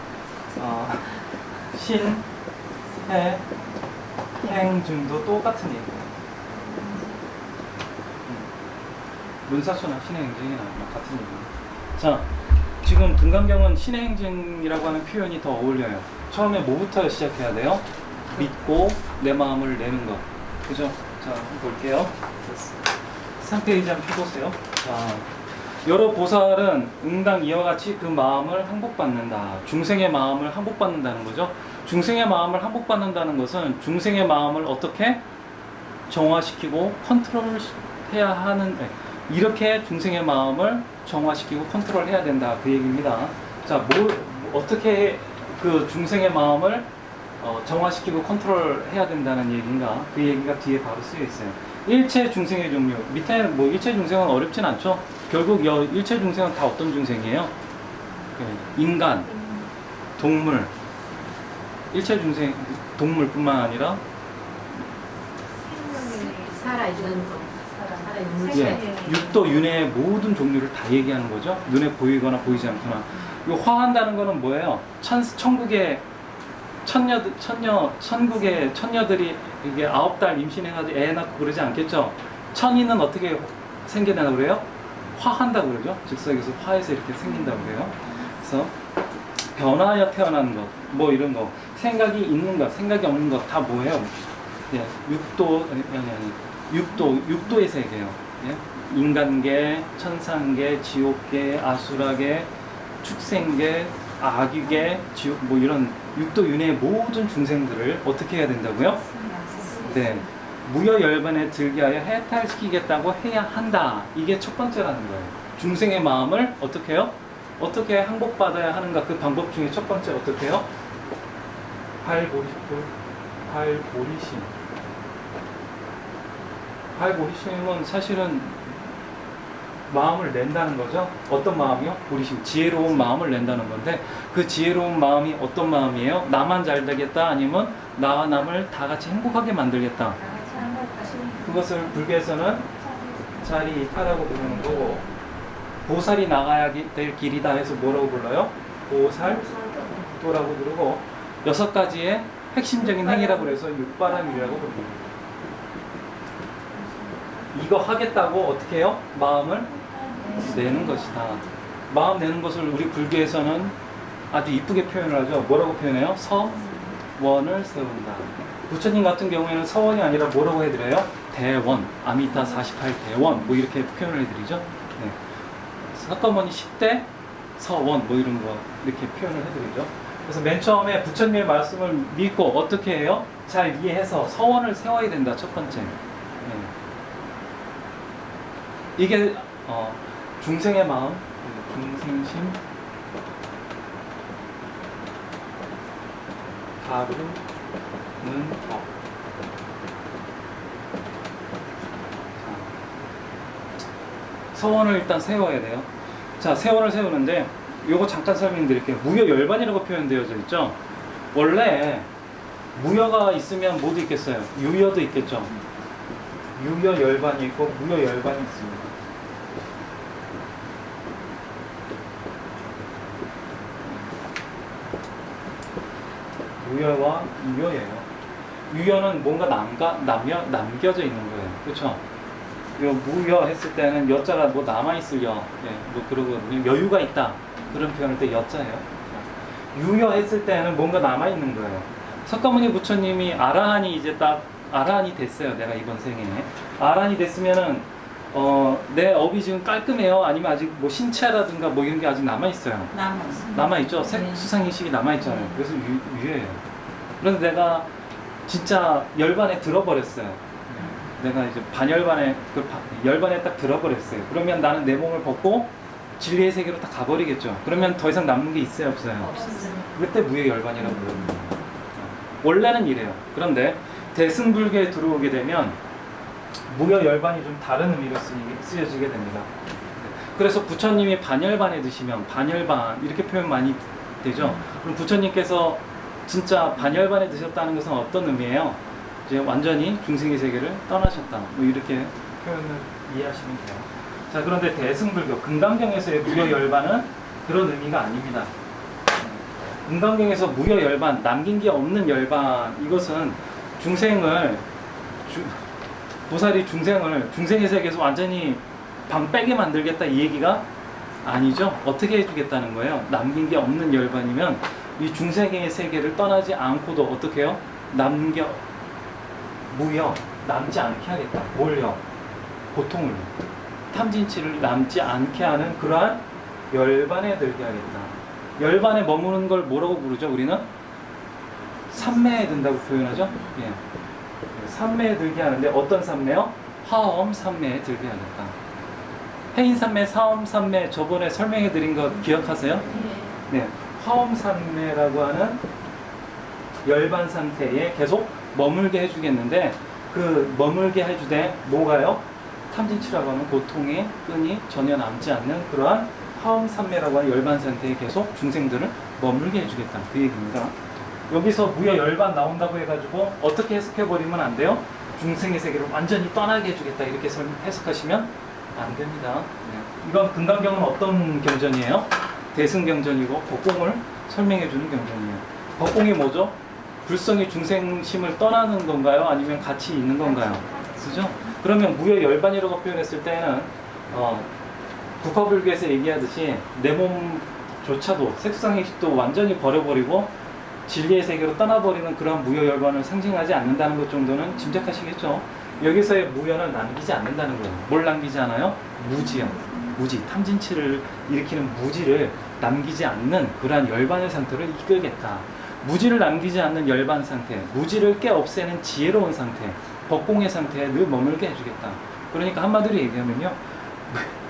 신, 해, 행, 중도 똑같은 얘기예요. 문사수나 신행행증이나 같은 얘기예요. 자, 지금 금강경은 신행행증이라고 하는 표현이 더 어울려요. 처음에 뭐부터 시작해야 돼요? 믿고 내 마음을 내는 것. 그죠? 자, 한번 볼게요. 3페이지 한번 펴보세요. 자, 여러 보살은 응당 이와 같이 그 마음을 항복받는다. 중생의 마음을 항복받는다는 거죠. 중생의 마음을 항복받는다는 것은 중생의 마음을 어떻게 정화시키고 컨트롤 해야 하는, 이렇게 중생의 마음을 정화시키고 컨트롤 해야 된다. 그 얘기입니다. 자, 어떻게 그 중생의 마음을 정화시키고 컨트롤 해야 된다는 얘기인가? 그 얘기가 뒤에 바로 쓰여 있어요. 일체 중생의 종류. 밑에 뭐 일체 중생은 어렵진 않죠. 결국 일체 중생은 다 어떤 중생이에요? 인간, 동물. 일체 중생, 동물뿐만 아니라 살아있는 물체. 예, 육도 윤회의 모든 종류를 다 얘기하는 거죠. 눈에 보이거나 보이지 않거나. 이 화한다는 거는 뭐예요? 천국의 천국의 천녀들이 이게 9달 임신해가지고 애 낳고 그러지 않겠죠? 천인은 어떻게 생겨나고 그래요? 화한다고 그러죠? 즉석에서 화해서 이렇게 생긴다고 그래요. 그래서 변화하여 태어나는 것, 뭐 이런 거, 생각이 있는 것, 생각이 없는 것 다 뭐예요? 예, 육도의 세계예요. 예? 인간계, 천상계, 지옥계, 아수라계, 축생계, 악유계, 지옥, 뭐 이런 육도윤회의 모든 중생들을 어떻게 해야 된다고요? 네, 무여열반에 들게 하여 해탈시키겠다고 해야 한다. 이게 첫 번째라는 거예요. 중생의 마음을 어떻게 해요? 어떻게 항복받아야 하는가? 그 방법 중에 첫 번째 어떻게 해요? 발보리심은 사실은 마음을 낸다는 거죠. 어떤 마음이요? 보리심, 지혜로운 마음을 낸다는 건데, 그 지혜로운 마음이 어떤 마음이에요? 나만 잘 되겠다, 아니면 나와 남을 다 같이 행복하게 만들겠다. 그것을 불교에서는 자리타라고 부르는 거고, 보살이 나가야 될 길이다 해서 뭐라고 불러요? 보살도라고 부르고, 6가지의 핵심적인 행위라고 해서 육바람이라고 부릅니다. 이거 하겠다고 어떻게 해요? 마음을 내는 것이다. 마음 내는 것을 우리 불교에서는 아주 이쁘게 표현을 하죠. 뭐라고 표현해요? 서원을 세운다. 부처님 같은 경우에는 서원이 아니라 뭐라고 해드려요? 대원, 아미타 48대원 뭐 이렇게 표현을 해드리죠. 네. 사건머니 10대 서원 뭐 이런 거 이렇게 표현을 해드리죠. 그래서 맨 처음에 부처님의 말씀을 믿고 어떻게 해요? 잘 이해해서 서원을 세워야 된다. 첫 번째. 네. 이게 중생의 마음, 중생심, 다루는 법. 서원을 일단 세워야 돼요. 자, 세원을 세우는데 요거 잠깐 설명드릴게요. 무여열반이라고 표현되어져 있죠. 원래 무여가 있으면 뭐도 있겠어요? 유여도 있겠죠. 유여열반이 있고 무여열반이 있습니다. 유여와 유여예요. 유여는 뭔가 남겨져 있는 거예요. 그렇죠? 요 무여 했을 때는 여자가 뭐 남아있을 여, 예, 뭐 그러거든요. 여유가 있다. 그런 표현할 때 여자예요. 유여 했을 때는 뭔가 남아있는 거예요. 석가모니 부처님이 아라한이 이제 딱 아라한이 됐어요. 내가 이번 생에. 아라한이 됐으면은, 내 업이 지금 깔끔해요? 아니면 아직 뭐 신체라든가 뭐 이런 게 아직 남아있어요? 남아있죠? 수상인식이 남아있잖아요. 그래서 유예요. 그런데 내가 진짜 열반에 들어버렸어요. 내가 이제 반열반에, 열반에 딱 들어버렸어요. 그러면 나는 내 몸을 벗고 진리의 세계로 딱 가버리겠죠. 그러면 더 이상 남는 게 있어요? 없어요? 그때 무여열반이라고 부르는 거예요. 원래는 이래요. 그런데 대승불교에 들어오게 되면 무여열반이 좀 다른 의미로 쓰여지게 됩니다. 그래서 부처님이 반열반에 드시면 반열반 이렇게 표현 많이 되죠. 그럼 부처님께서 진짜 반열반에 드셨다는 것은 어떤 의미예요? 이제 완전히 중생의 세계를 떠나셨다. 뭐 이렇게 표현을 이해하시면 돼요. 자, 그런데 대승불교 금강경에서의 무여열반은 그런 의미가 아닙니다. 금강경에서 무여열반, 남긴 게 없는 열반, 이것은 보살이 중생의 세계에서 완전히 방 빼게 만들겠다 이 얘기가 아니죠. 어떻게 해주겠다는 거예요? 남긴 게 없는 열반이면 이 중생의 세계를 떠나지 않고도 어떻게 해요? 남지 않게 하겠다. 뭘요? 고통을, 탐진치를 남지 않게 하는 그러한 열반에 들게 하겠다. 열반에 머무는 걸 뭐라고 부르죠? 우리는 삼매에 든다고 표현하죠. 예. 삼매에 들게 하는데 어떤 삼매요? 화엄 삼매에 들게 하겠다. 해인 삼매, 사엄 삼매 저번에 설명해 드린 거 기억하세요? 네. 화엄 삼매라고 하는 열반 상태에 계속 머물게 해주겠는데 그 머물게 해주되 뭐가요? 탐진치라고 하는 고통의 끈이 전혀 남지 않는 그러한 화엄 삼매라고 하는 열반 상태에 계속 중생들을 머물게 해주겠다. 그 얘기입니다. 여기서 무여열반 나온다고 해가지고 어떻게 해석해버리면 안 돼요? 중생의 세계를 완전히 떠나게 해주겠다 이렇게 해석하시면 안 됩니다. 네. 이건 금강경은 어떤 경전이에요? 대승경전이고 법공을 설명해주는 경전이에요. 법공이 뭐죠? 불성이 중생심을 떠나는 건가요? 아니면 같이 있는 건가요? 그죠? 그러면 무여열반이라고 표현했을 때는 국화불교에서 얘기하듯이 내 몸조차도 색상의식도 완전히 버려버리고 진리의 세계로 떠나버리는 그런 무여열반을 상징하지 않는다는 것 정도는 짐작하시겠죠? 여기서의 무여는 남기지 않는다는 거예요. 뭘 남기지 않아요? 무지요. 무지, 탐진치를 일으키는 무지를 남기지 않는 그러한 열반의 상태를 이끌겠다. 무지를 남기지 않는 열반 상태, 무지를 깨 없애는 지혜로운 상태, 법공의 상태에 늘 머물게 해주겠다. 그러니까 한마디로 얘기하면요,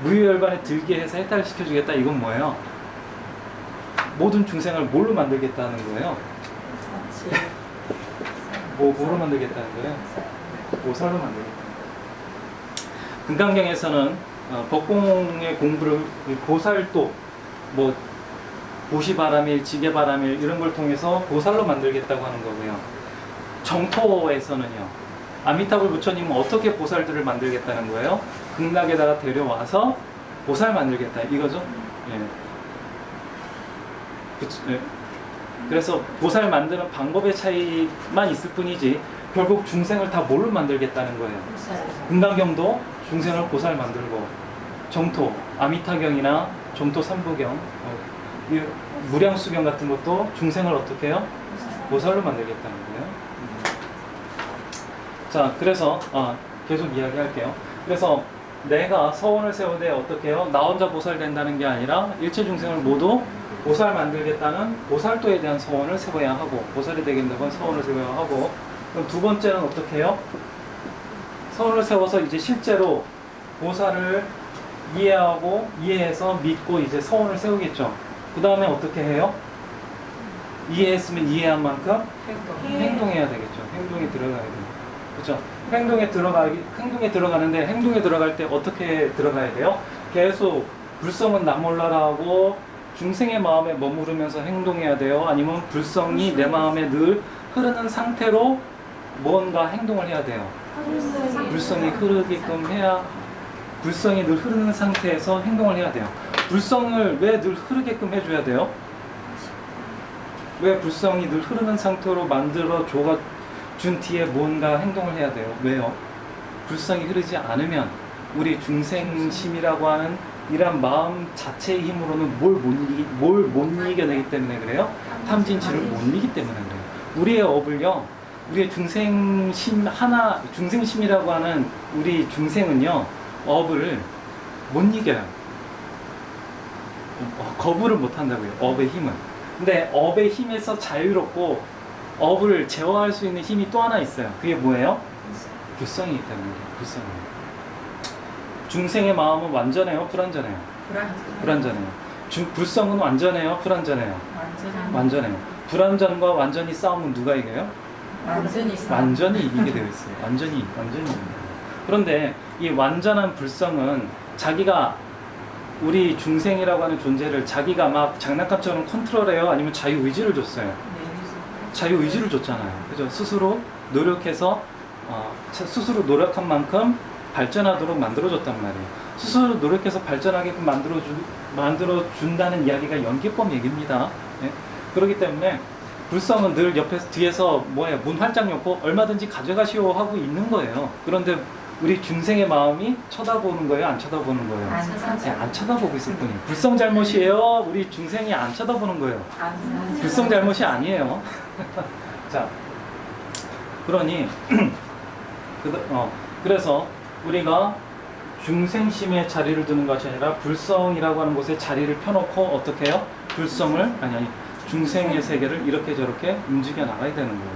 무여열반에 들게 해서 해탈시켜주겠다. 이건 뭐예요? 모든 중생을 뭘로 만들겠다는 거예요? 뭐로 만들겠다는 거예요? 보살로 만들겠다. 금강경에서는 법공의 공부를 보살도 뭐 보시바람일, 지게바람일 이런 걸 통해서 보살로 만들겠다고 하는 거고요. 정토에서는요, 아미타불 부처님은 어떻게 보살들을 만들겠다는 거예요? 극락에다가 데려와서 보살 만들겠다 이거죠. 예. 예. 그래서 보살 만드는 방법의 차이만 있을 뿐이지 결국 중생을 다 뭘로 만들겠다는 거예요. 금강경도 중생을 보살 만들고, 정토, 아미타경이나 정토 삼부경, 이 무량수경 같은 것도 중생을 어떻게 해요? 보살로 만들겠다는 거예요. 자, 그래서 계속 이야기할게요. 그래서 내가 서원을 세우되 어떻게 해요? 나 혼자 보살 된다는 게 아니라 일체 중생을 모두 보살 만들겠다는 보살도에 대한 서원을 세워야 하고, 보살이 되겠다고 서원을 세워야 하고, 그럼 두 번째는 어떻게 해요? 서원을 세워서 이제 실제로 보살을 이해해서 믿고 이제 서원을 세우겠죠. 그 다음에 어떻게 해요? 이해했으면 이해한 만큼 행동해야 되겠죠. 행동에 들어가야 돼요. 그렇죠? 행동에 들어가는데 행동에 들어갈 때 어떻게 들어가야 돼요? 계속 불성은 나 몰라라 하고 중생의 마음에 머무르면서 행동해야 돼요? 아니면 불성이 내 마음에 늘 흐르는 상태로 뭔가 행동을 해야 돼요? 불성이 흐르게끔 해야, 불성이 늘 흐르는 상태에서 행동을 해야 돼요. 불성을 왜 늘 흐르게끔 해줘야 돼요? 왜 불성이 늘 흐르는 상태로 만들어 준 뒤에 뭔가 행동을 해야 돼요? 왜요? 불성이 흐르지 않으면 우리 중생심이라고 하는 이런 마음 자체의 힘으로는 뭘 못 이겨내기 때문에 그래요? 탐진치를 못 이기기 때문에 그래요. 우리의 업을요, 우리의 중생심이라고 하는 우리 중생은요, 업을 못 이겨요. 거부를 못 한다고요, 업의 힘은. 근데 업의 힘에서 자유롭고 업을 제어할 수 있는 힘이 또 하나 있어요. 그게 뭐예요? 불성이기 때문에. 불성. 중생의 마음은 완전해요, 불완전해요? 불완전해요. 불성은 완전해요, 불완전해요? 완전해요. 불완전과 완전히 싸우면 누가 이겨요? 완전히 이기게 되어 있어요. 완전히 이깁니다. 그런데 이 완전한 불성은 자기가, 우리 중생이라고 하는 존재를 자기가 막 장난감처럼 컨트롤해요? 아니면 자유의지를 줬어요? 자유의지를 줬잖아요. 그죠? 스스로 노력해서 스스로 노력한 만큼 발전하도록 만들어줬단 말이에요. 스스로 노력해서 발전하게끔 만들어준다는 이야기가 연기법 얘기입니다. 예? 그렇기 때문에 불성은 늘 옆에서 뒤에서 문 활짝 열고 얼마든지 가져가시오 하고 있는 거예요. 그런데 우리 중생의 마음이 쳐다보는 거예요? 안 쳐다보는 거예요? 안 쳐다보고 있을 뿐이에요. 불성 잘못이에요? 우리 중생이 안 쳐다보는 거예요. 불성 잘못이 아니에요. 자, 그러니 그래서 우리가 중생심에 자리를 두는 것이 아니라 불성이라고 하는 곳에 자리를 펴놓고 어떻게 해요? 불성을 중생의 세계를 이렇게 저렇게 움직여 나가야 되는 거예요.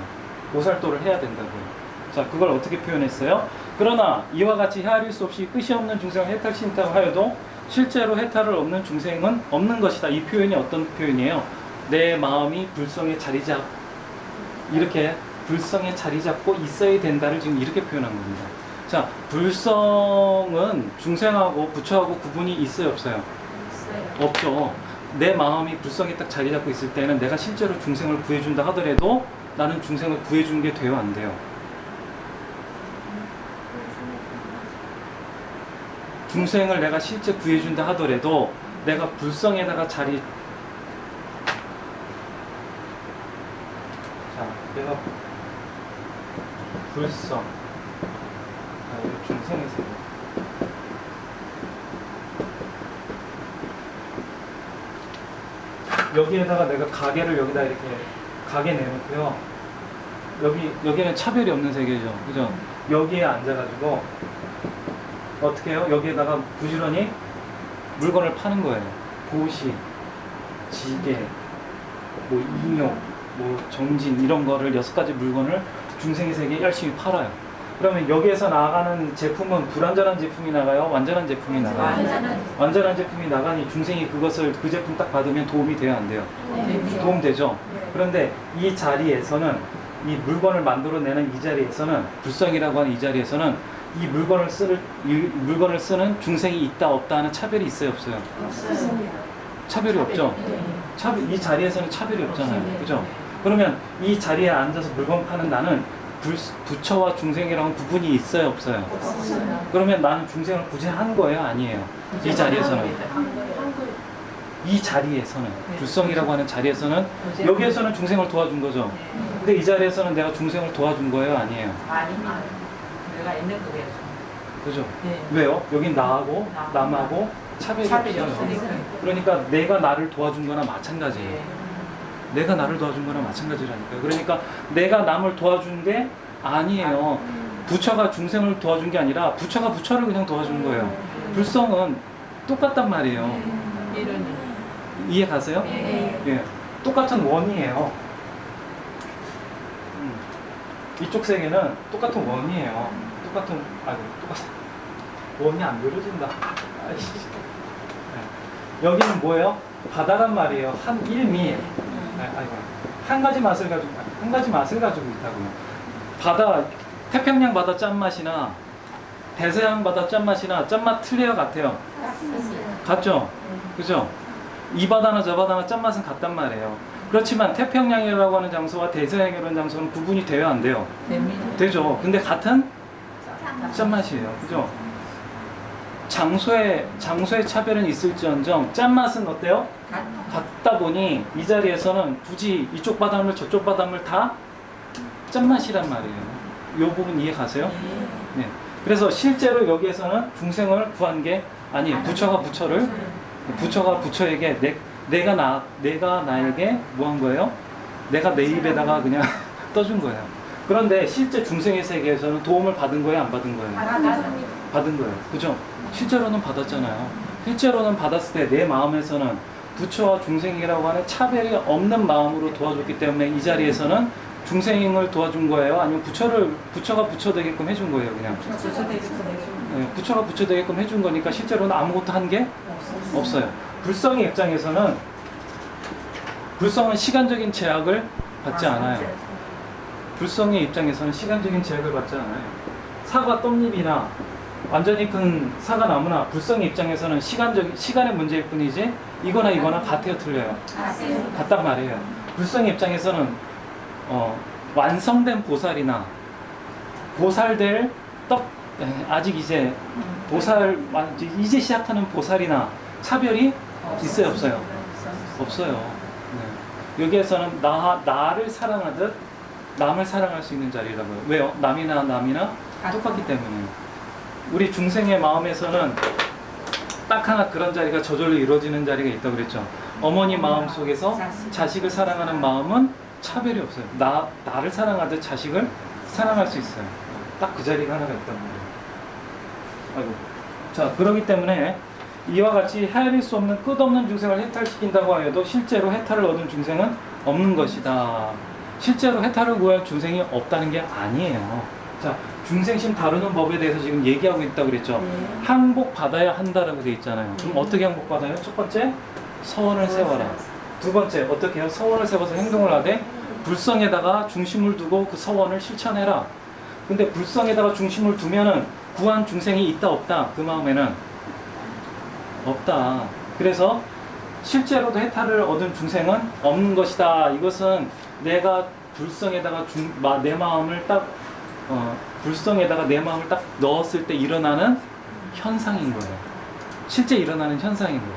보살도를 해야 된다고요. 자, 그걸 어떻게 표현했어요? 그러나 이와 같이 헤아릴 수 없이 끝이 없는 중생을 해탈신다고 하여도 실제로 해탈을 없는 중생은 없는 것이다. 이 표현이 어떤 표현이에요? 내 마음이 불성에 이렇게 불성에 자리 잡고 있어야 된다를 지금 이렇게 표현한 겁니다. 자, 불성은 중생하고 부처하고 구분이 있어요, 없어요? 없죠. 내 마음이 불성에 딱 자리 잡고 있을 때는 내가 실제로 중생을 구해준다 하더라도 나는 중생을 구해준 게 돼요, 안 돼요? 중생을 내가 실제 구해준다 하더라도 내가 불성에다가 내가 불성, 중생의 세계. 여기에다가 내가 가게를 여기다 이렇게 가게 내놓고요. 여기는 차별이 없는 세계죠, 그죠? 여기에 앉아가지고 어떻게 해요? 여기에다가 부지런히 물건을 파는 거예요. 보시, 지게, 인용, 정진 이런 거를 6가지 물건을 중생의 세계에 열심히 팔아요. 그러면 여기에서 나가는 제품은 불완전한 제품이 나가요? 완전한 제품이 나가요? 완전한 제품이 나가니 중생이 그 제품 딱 받으면 도움이 돼요, 안 돼요? 도움되죠? 그런데 이 자리에서는, 이 물건을 만들어내는 이 자리에서는, 불성이라고 하는 이 자리에서는 이 물건을 쓰는 중생이 있다 없다 하는 차별이 있어요, 없어요? 차별이 없죠? 이 자리에서는 차별이 없잖아요, 그죠? 그러면 이 자리에 앉아서 물건 파는 나는 부처와 중생이랑 구분이 있어요, 없어요? 그러면 나는 중생을 구제한 거예요, 아니에요? 이 자리에서는. 이 자리에서는, 불성이라고 하는 자리에서는, 여기에서는 중생을 도와준 거죠. 근데 이 자리에서는 내가 중생을 도와준 거예요, 아니에요? 아닙니다. 내가 있는 거예요. 그죠? 네. 왜요? 여긴 나하고 남하고 차별이 없어요. 없으니까. 그러니까 내가 나를 도와준 거나 마찬가지예요. 내가 나를 도와준 거나 마찬가지라니까요. 그러니까 내가 남을 도와준 게 아니에요. 부처가 중생을 도와준 게 아니라 부처가 부처를 그냥 도와준 거예요. 불성은 똑같단 말이에요. 이해 가세요? 예. 똑같은 원이에요. 이쪽 세계는 똑같은 원이에요. 똑같은 원이 안 그려진다. 아이씨. 여기는 뭐예요? 바다란 말이에요. 한 1미. 한 가지 맛을 가지고 있다고요. 태평양 바다 짠맛이나 대서양 바다 짠맛이나 짠맛 틀려요, 같아요? 같죠? 그죠? 이 바다나 저 바다나 짠맛은 같단 말이에요. 그렇지만 태평양이라고 하는 장소와 대서양이라고 하는 장소는 구분이 돼요, 안 돼요? 됩니다. 되죠. 근데 같은 짠맛이에요. 그죠? 장소의 차별은 있을지언정 짠맛은 어때요? 같다 보니 이 자리에서는 굳이 이쪽 바닷물 저쪽 바닷물 다 짠맛이란 말이에요. 이 부분 이해 가세요? 네. 그래서 실제로 여기에서는 중생을 구한 게 아니에요. 부처가 부처에게 내가 나에게 뭐 한 거예요? 내가 내 입에다가 그냥 떠준 거예요. 그런데 실제 중생의 세계에서는 도움을 받은 거예요, 안 받은 거예요? 받은 거예요. 그죠? 실제로는 받았잖아요. 실제로는 받았을 때 내 마음에서는 부처와 중생이라고 하는 차별이 없는 마음으로 도와줬기 때문에 이 자리에서는 중생을 도와준 거예요? 아니면 부처가 부처 되게끔 해준 거예요, 그냥? 네, 부처가 부처 되게끔 해준 거니까 실제로는 아무것도 한 게 없어요. 불성의 입장에서는 불성은 시간적인 제약을 받지 않아요. 불성의 입장에서는 시간적인 제약을 받지 않아요. 사과 떡잎이나 완전히 큰 사과 나무나 불성의 입장에서는 시간의 문제일 뿐이지 이거나 같아요, 틀려요? 같단 말이에요. 불성의 입장에서는 완성된 보살이나 보살될 아직 이제 이제 시작하는 보살이나 차별이 있어요, 없어요? 없어요. 네. 여기에서는 나를 사랑하듯 남을 사랑할 수 있는 자리라고요. 왜요? 남이나 똑같기 때문에. 우리 중생의 마음에서는 딱 하나 그런 자리가 저절로 이루어지는 자리가 있다고 그랬죠. 어머니 마음 속에서 자식을 사랑하는 마음은 차별이 없어요. 나를 사랑하듯 자식을 사랑할 수 있어요. 딱 그 자리가 하나가 있단 말이에요. 아이고. 자, 그렇기 때문에 이와 같이 헤아릴 수 없는 끝없는 중생을 해탈시킨다고 하여도 실제로 해탈을 얻은 중생은 없는 것이다. 실제로 해탈을 구할 중생이 없다는 게 아니에요. 자, 중생심 다루는 법에 대해서 지금 얘기하고 있다고 그랬죠. 항복받아야 한다라고 돼 있잖아요. 그럼 어떻게 항복받아요? 첫 번째, 서원을 세워라. 두 번째, 어떻게 해요? 서원을 세워서 행동을 하되 불성에다가 중심을 두고 그 서원을 실천해라. 근데 불성에다가 중심을 두면은 구한 중생이 있다 없다? 그 마음에는 없다. 그래서 실제로도 해탈을 얻은 중생은 없는 것이다. 이것은 내가 불성에다가 내 마음을 딱 불성에다가 내 마음을 딱 넣었을 때 일어나는 현상인 거예요. 실제 일어나는 현상인 거예요.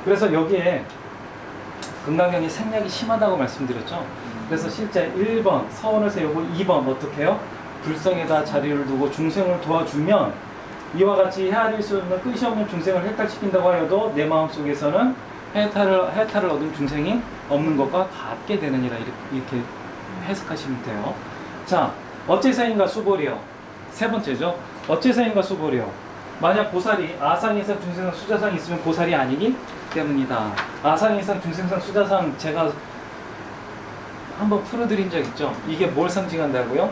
그래서 여기에 금강경이 생략이 심하다고 말씀드렸죠. 그래서 실제 1번 서원을 세우고 2번 어떻게 해요? 불성에다 자리를 두고 중생을 도와주면 이와 같이 헤아릴 수 없는 끝이 없는 중생을 해탈시킨다고 하여도 내 마음속에서는 해탈을 얻은 중생이 없는 것과 같게 되느니라. 이렇게 해석하시면 돼요. 자, 어째서인가 수보리요. 세 번째죠. 어째서인가 수보리요. 만약 보살이 아상이상 중생상 수자상이 있으면 보살이 아니기 때문이다. 아상이상 중생상 수자상 제가 한번 풀어드린 적 있죠. 이게 뭘 상징한다고요?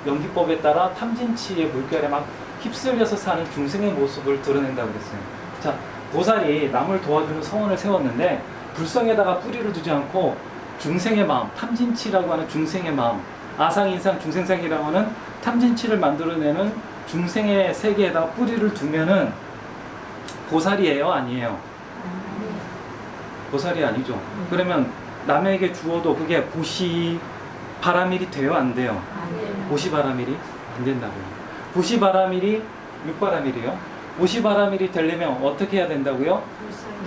연기법에 따라 탐진치의 물결에 막 휩쓸려서 사는 중생의 모습을 드러낸다고 그랬어요. 자, 보살이 남을 도와주는 서원을 세웠는데 불성에다가 뿌리를 두지 않고 중생의 마음, 탐진치라고 하는 중생의 마음, 아상인상 중생상이라고 하는 탐진치를 만들어내는 중생의 세계에다가 뿌리를 두면은 보살이에요, 아니에요? 보살이 아니죠. 그러면 남에게 주어도 그게 보시바라밀이 돼요, 안 돼요? 보시바라밀이 안 된다고요. 보시바라밀이 육바라밀이요. 보시바라밀이 되려면 어떻게 해야 된다고요?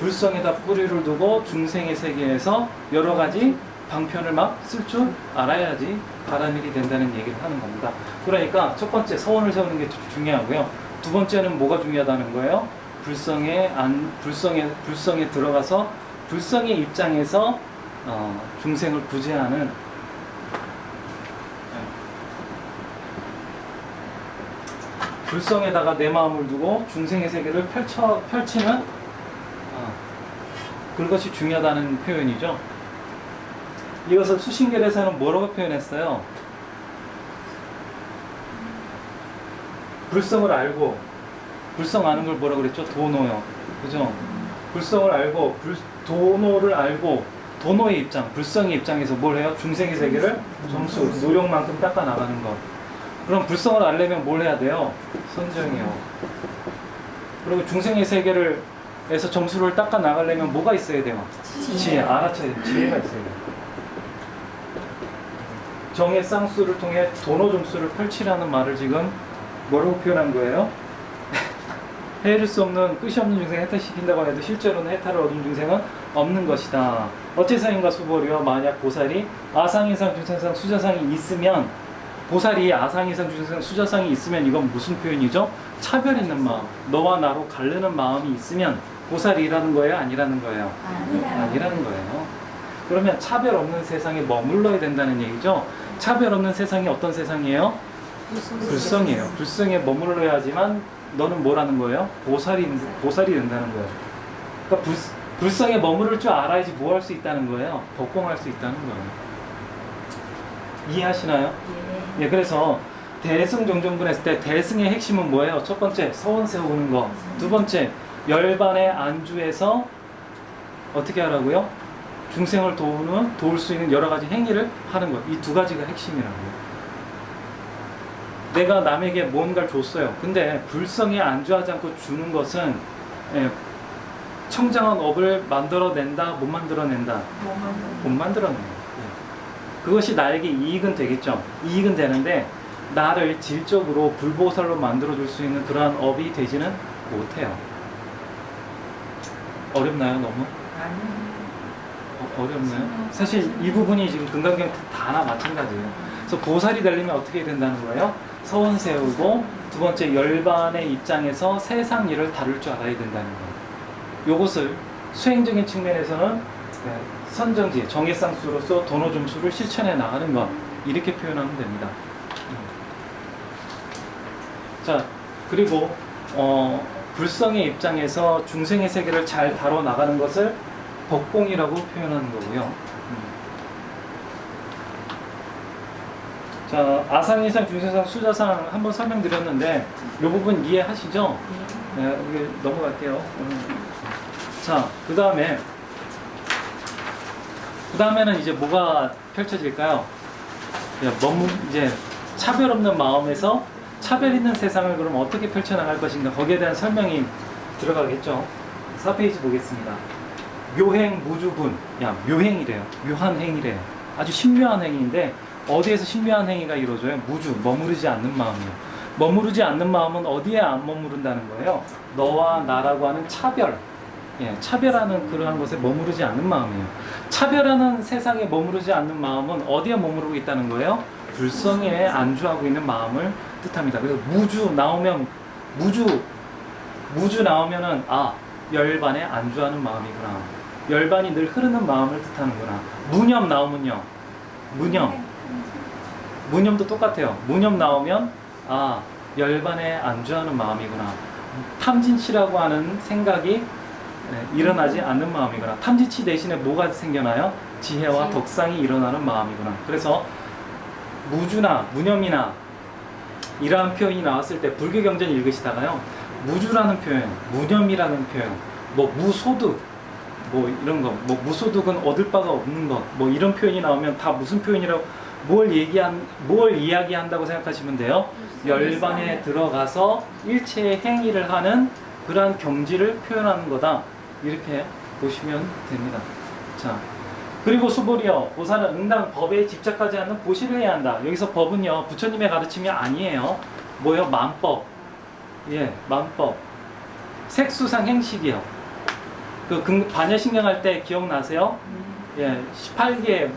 불성에다 뿌리를 두고 중생의 세계에서 여러 가지 방편을 막 쓸 줄 알아야지 바라밀이 된다는 얘기를 하는 겁니다. 그러니까 첫 번째 서원을 세우는 게 중요하고요. 두 번째는 뭐가 중요하다는 거예요? 불성에 들어가서 불성의 입장에서 중생을 구제하는 불성에다가 내 마음을 두고 중생의 세계를 펼치는 그것이 중요하다는 표현이죠. 이것을 수신결에서는 뭐라고 표현했어요? 불성을 알고, 불성 아는 걸 뭐라고 그랬죠? 도노요. 그죠? 불성을 알고, 도노를 알고, 도노의 입장, 불성의 입장에서 뭘 해요? 중생의 세계를 점수, 노력만큼 닦아 나가는 것. 그럼 불성을 알려면 뭘 해야 돼요? 선정이요. 그리고 중생의 세계를 에서 점수를 닦아 나가려면 뭐가 있어야 돼요? 지혜. 알아차야 돼요. 지혜가 있어야 돼요. 정의 쌍수를 통해 도노 점수를 펼치라는 말을 지금 뭐라고 표현한 거예요? 헤아릴 수 없는 끝이 없는 중생을 해탈시킨다고 해도 실제로는 해탈을 얻은 중생은 없는 것이다. 어째서인가 수보리여. 만약 보살이 아상이상 중생상 수자상이 있으면, 보살이 아상이상 중생상 수자상이 있으면 이건 무슨 표현이죠? 차별 있는 마음, 너와 나로 가르는 마음이 있으면 보살이라는 거예요? 아니라는 거예요? 아니라는 거예요. 그러면 차별 없는 세상에 머물러야 된다는 얘기죠. 차별 없는 세상이 어떤 세상이에요? 불성이에요. 불성에 머물러야지만 너는 뭐라는 거예요? 보살이 된다는 거예요. 그러니까 불성에 머무를 줄 알아야지 뭐 할 수 있다는 거예요? 법공할 수 있다는 거예요. 이해하시나요? 예, 그래서 대승 정정분 했을 때 대승의 핵심은 뭐예요? 첫 번째, 서원 세우는 거. 두 번째, 열반의 안주에서 어떻게 하라고요? 중생을 도울 수 있는 여러 가지 행위를 하는 것. 이 두 가지가 핵심이라고요. 내가 남에게 뭔가를 줬어요. 근데 불성에 안주하지 않고 주는 것은 청정한 업을 만들어낸다, 못 만들어낸다? 못 만들어내요. 그것이 나에게 이익은 되겠죠. 이익은 되는데 나를 질적으로 불보살로 만들어줄 수 있는 그러한 업이 되지는 못해요. 어렵나요, 너무? 어렵나요? 사실 이 부분이 지금 금강경 다나 마찬가지예요. 그래서 보살이 되려면 어떻게 된다는 거예요? 서원 세우고, 두 번째 열반의 입장에서 세상 일을 다룰 줄 알아야 된다는 거예요. 요것을 수행적인 측면에서는 선정지, 정의쌍수로서 도노점수를 실천해 나가는 것, 이렇게 표현하면 됩니다. 자, 그리고 불성의 입장에서 중생의 세계를 잘 다뤄 나가는 것을 법공이라고 표현하는 거고요. 자, 아상이상, 중생상, 수자상 한번 설명드렸는데 이 부분 이해하시죠? 네, 이게 넘어갈게요. 자, 그 다음에는 이제 뭐가 펼쳐질까요? 이제 차별 없는 마음에서 차별 있는 세상을 그럼 어떻게 펼쳐나갈 것인가, 거기에 대한 설명이 들어가겠죠. 4페이지 보겠습니다. 묘행 무주분. 묘행이래요. 묘한 행위래요. 아주 신묘한 행위인데 어디에서 신묘한 행위가 이루어져요? 무주, 머무르지 않는 마음이에요. 머무르지 않는 마음은 어디에 안 머무른다는 거예요? 너와 나라고 하는 차별. 차별하는 그러한 것에 머무르지 않는 마음이에요. 차별하는 세상에 머무르지 않는 마음은 어디에 머무르고 있다는 거예요? 불성에 안주하고 있는 마음을 뜻합니다. 그래서 무주 나오면은 열반에 안주하는 마음이구나. 열반이 늘 흐르는 마음을 뜻하는구나. 무념 나오면요. 무념도 똑같아요. 무념 나오면 열반에 안주하는 마음이구나. 탐진치라고 하는 생각이 일어나지 않는 마음이구나. 탐진치 대신에 뭐가 생겨나요? 지혜와 덕상이 일어나는 마음이구나. 그래서 무주나 무념이나 이러한 표현이 나왔을 때 불교 경전 읽으시다가요, 무주라는 표현, 무념이라는 표현, 무소득, 이런 거, 무소득은 얻을 바가 없는 것, 이런 표현이 나오면 다 무슨 표현이라고, 뭘 이야기한다고 생각하시면 돼요? 열반에 들어가서 일체의 행위를 하는 그러한 경지를 표현하는 거다. 이렇게 보시면 됩니다. 자, 그리고 수보리여, 보살은 응당 법에 집착하지 않는 보시를 해야 한다. 여기서 법은요, 부처님의 가르침이 아니에요. 뭐요? 만법. 만법. 색수상 행식이요. 반야신경 할 때 기억나세요? 18개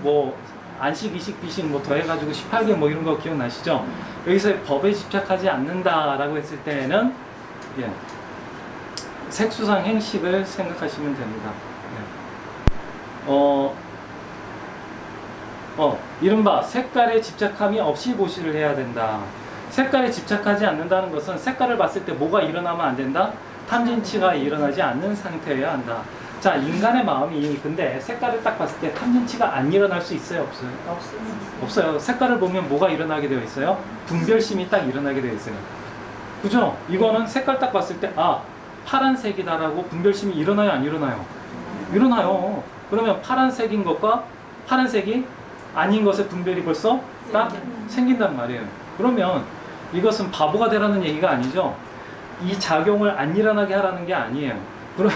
안식, 이식, 비식 더해가지고 18개 이런 거 기억나시죠? 여기서 법에 집착하지 않는다라고 했을 때는 색수상 행식을 생각하시면 됩니다. 이른바 색깔에 집착함이 없이 보시를 해야 된다. 색깔에 집착하지 않는다는 것은 색깔을 봤을 때 뭐가 일어나면 안 된다? 탐진치가 일어나지 않는 상태여야 한다. 자, 인간의 마음이 근데 색깔을 딱 봤을 때 탐진치가 안 일어날 수 있어요? 없어요? 없어요. 색깔을 보면 뭐가 일어나게 되어 있어요? 분별심이 딱 일어나게 되어 있어요. 그죠? 이거는 색깔 딱 봤을 때 파란색이다라고 분별심이 일어나요? 안 일어나요? 일어나요. 그러면 파란색인 것과 파란색이 아닌 것의 분별이 벌써 딱 생긴단 말이에요. 그러면 이것은 바보가 되라는 얘기가 아니죠. 이 작용을 안 일어나게 하라는 게 아니에요. 그럼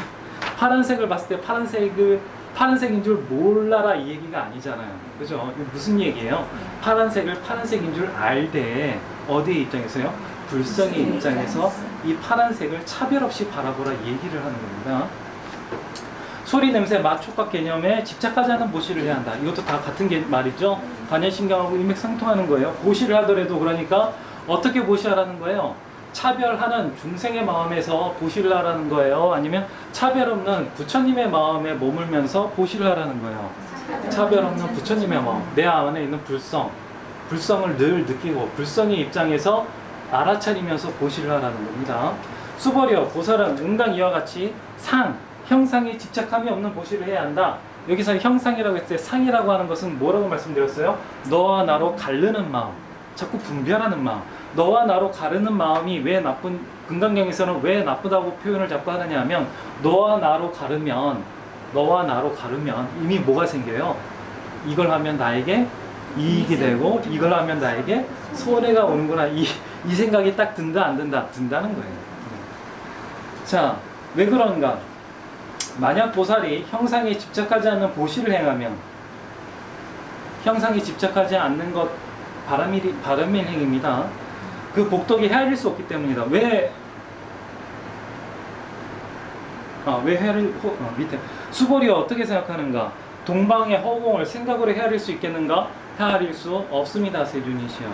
파란색을 봤을 때 파란색인 줄 몰라라 이 얘기가 아니잖아요. 그죠? 이거 무슨 얘기예요? 파란색을 파란색인 줄 알되 어디의 입장에서요? 불성의 입장에서 이 파란색을 차별 없이 바라보라 얘기를 하는 겁니다. 소리, 냄새, 맛, 촉각 개념에 집착하지 않은 보시를 해야 한다. 이것도 다 같은 말이죠. 관여신경하고 일맥상통하는 거예요. 보시를 하더라도 그러니까 어떻게 보시하라는 거예요? 차별하는 중생의 마음에서 보시를 하라는 거예요? 아니면 차별 없는 부처님의 마음에 머물면서 보시를 하라는 거예요? 차별 없는 부처님의 마음, 내 안에 있는 불성을 늘 느끼고 불성의 입장에서 알아차리면서 보시를 하라는 겁니다. 수버려, 보살은 응당 이와 같이 형상에 집착함이 없는 보시를 해야 한다. 여기서 형상이라고 했을 때 상이라고 하는 것은 뭐라고 말씀드렸어요? 너와 나로 가르는 마음, 자꾸 분별하는 마음. 너와 나로 가르는 마음이 왜 금강경에서는 왜 나쁘다고 표현을 자꾸 하느냐 하면 너와 나로 가르면 이미 뭐가 생겨요? 이걸 하면 나에게 이익이 되고 이걸 하면 나에게 손해가 오는구나. 이 생각이 딱 든다 안 든다? 든다는 거예요. 자, 왜 그런가? 만약 보살이 형상에 집착하지 않는 보시를 행하면 형상에 집착하지 않는 것 바람일 행입니다. 그 복덕이 헤아릴 수 없기 때문이다. 밑에 수보리가 어떻게 생각하는가? 동방의 허공을 생각으로 헤아릴 수 있겠는가? 헤아릴 수 없습니다. 세준이시여.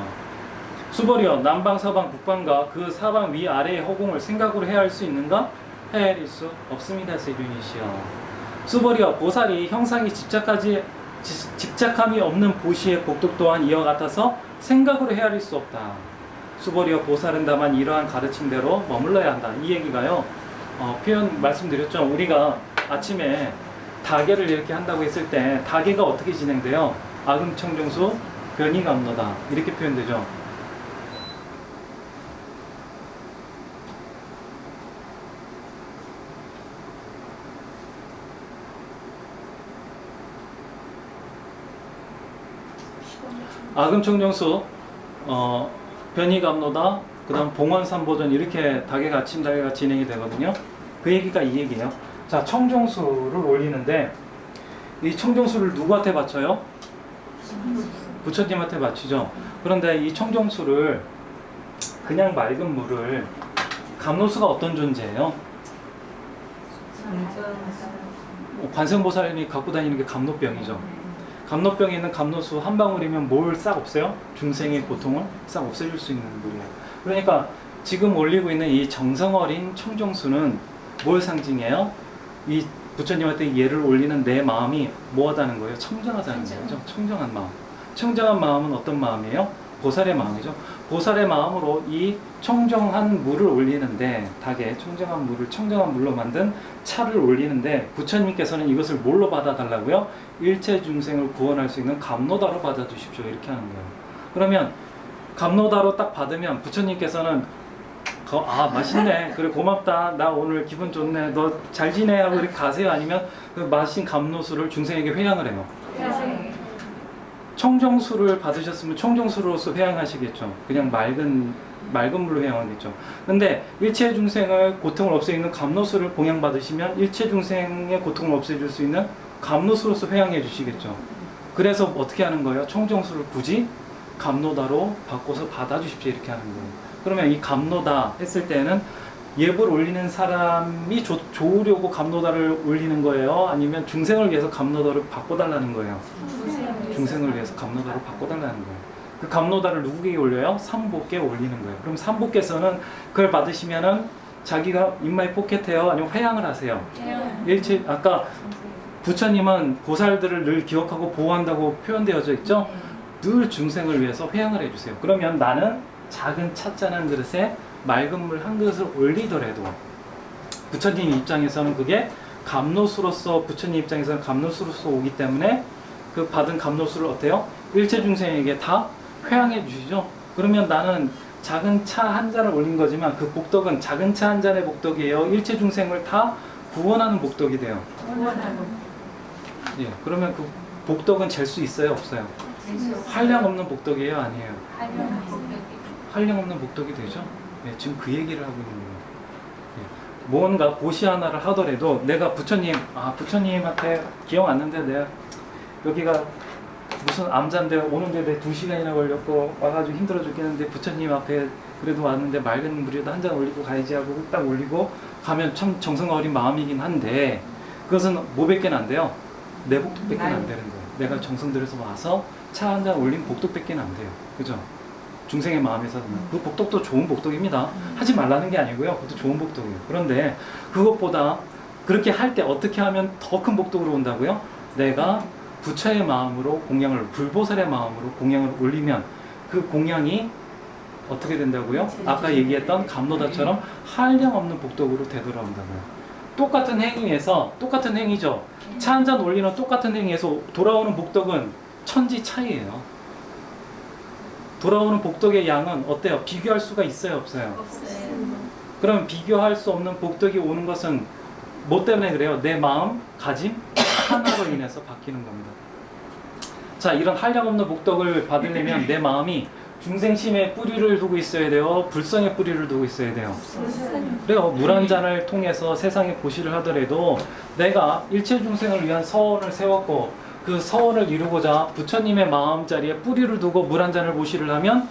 수보리여 남방, 서방, 북방과 그 사방 위아래의 허공을 생각으로 헤아릴 수 있는가? 헤아릴 수 없습니다. 세준이시여. 수보리여 보살이 형상에 집착함이 없는 보시의 복덕 또한 이와 같아서 생각으로 헤아릴 수 없다. 수보리여 보살은 다만 이러한 가르침대로 머물러야 한다. 이 얘기가요. 표현 말씀드렸죠. 우리가 아침에 다계를 이렇게 한다고 했을 때 다계가 어떻게 진행돼요? 아금청정수 변이감노다 이렇게 표현되죠. 아금청정수 변이감노다 그 다음 봉원삼보전 이렇게 아침 다계가 진행이 되거든요. 그 얘기가 이 얘기예요. 자, 청정수를 올리는데 이 청정수를 누구한테 바쳐요? 부처님한테 바치죠. 그런데 이 청정수를 그냥 맑은 물을 감로수가 어떤 존재예요? 관세음보살님이 갖고 다니는 게 감로병이죠. 감로병에 있는 감로수 한 방울이면 뭘 싹 없애요? 중생의 고통을 싹 없애줄 수 있는 물이에요. 그러니까 지금 올리고 있는 이 정성 어린 청정수는 뭘 상징해요? 이 부처님한테 얘를 올리는 내 마음이 뭐하다는 거예요? 청정하다는 거죠. 청정한 마음. 청정한 마음은 어떤 마음이에요? 보살의 마음이죠. 보살의 마음으로 이 청정한 물을 올리는데 닭에 청정한 물로 만든 차를 올리는데 부처님께서는 이것을 뭘로 받아달라고요? 일체 중생을 구원할 수 있는 감로다로 받아주십시오. 이렇게 하는 거예요. 그러면 감로다로 딱 받으면 부처님께서는 맛있네. 그래 고맙다. 나 오늘 기분 좋네. 너 잘 지내 하고 이렇게 가세요. 아니면 그 마신 감로수를 중생에게 회양을 해요. 청정수를 받으셨으면 청정수로서 회양하시겠죠. 그냥 맑은 물로 회양하겠죠. 근데 일체 중생의 고통을 없애는 감로수를 봉양받으시면 일체 중생의 고통을 없애줄 수 있는 감로수로서 회양해 주시겠죠. 그래서 어떻게 하는 거예요? 청정수를 굳이 감로다로 바꿔서 받아주십시오. 이렇게 하는 거예요. 그러면 이 감로다 했을 때는 예불 올리는 사람이 좋으려고 감로다를 올리는 거예요? 아니면 중생을 위해서 감로다를 바꿔달라는 거예요? 중생을 위해서 감로다를 바꿔달라는 거예요. 그 감로다를 누구에게 올려요? 삼보께 올리는 거예요. 그럼 삼보께서는 그걸 받으시면은 자기가 입마에 포켓해요? 아니면 회양을 하세요? 일체 아까 부처님은 보살들을 늘 기억하고 보호한다고 표현되어져 있죠? 늘 중생을 위해서 회양을 해주세요. 그러면 나는 작은 찻잔한 그릇에 맑은 물 한 그릇을 올리더라도 부처님 입장에서는 그게 감로수로서 부처님 입장에서는 감로수로서 오기 때문에 그 받은 감로수를 어때요? 일체 중생에게 다 회양해 주시죠. 그러면 나는 작은 차 한 잔을 올린 거지만 그 복덕은 작은 차 한 잔의 복덕이에요. 일체 중생을 다 구원하는 복덕이 돼요. 예, 그러면 그 복덕은 잴 수 있어요, 없어요? 한량 없는 복덕이에요, 아니에요? 한량 없는 복덕이 되죠. 네, 지금 그 얘기를 하고 있는 거예요. 네. 뭔가 보시 하나를 하더라도 내가 부처님한테 기억 안 나는데 내가 여기가 무슨 암자인데 오는데 내 2시간이나 걸렸고 와가지고 힘들어 죽겠는데 부처님 앞에 그래도 왔는데 맑은 물에도 한 잔 올리고 가야지 하고 딱 올리고 가면 참 정성가 어린 마음이긴 한데 그것은 뭐밖에 안 돼요? 내 복덕밖에 안 되는 거예요. 내가 정성 들여서 와서 차 한 잔 올린 복덕밖에 안 돼요. 그죠? 중생의 마음에서는 그 복덕도 좋은 복덕입니다. 하지 말라는 게 아니고요. 그것도 좋은 복덕이에요. 그런데 그것보다 그렇게 할 때 어떻게 하면 더 큰 복덕으로 온다고요? 내가 부처의 마음으로 공양을 불보살의 마음으로 공양을 올리면 그 공양이 어떻게 된다고요? 아까 얘기했던 감로다처럼 한량 없는 복덕으로 되돌아온다고요. 똑같은 행위에서 똑같은 행위죠. 차 한 잔 올리는 똑같은 행위에서 돌아오는 복덕은 천지 차이예요. 돌아오는 복덕의 양은 어때요? 비교할 수가 있어요, 없어요? 없어요. 그럼 비교할 수 없는 복덕이 오는 것은 뭐 때문에 그래요? 내 마음, 가짐 하나로 인해서 바뀌는 겁니다. 자, 이런 한량 없는 복덕을 받으려면 내 마음이 중생심에 뿌리를 두고 있어야 돼요? 불성에 뿌리를 두고 있어야 돼요? 그래요. 물 한 잔을 통해서 세상에 고시를 하더라도 내가 일체 중생을 위한 서원을 세웠고 그 서원을 이루고자 부처님의 마음자리에 뿌리를 두고 물 한 잔을 고시를 하면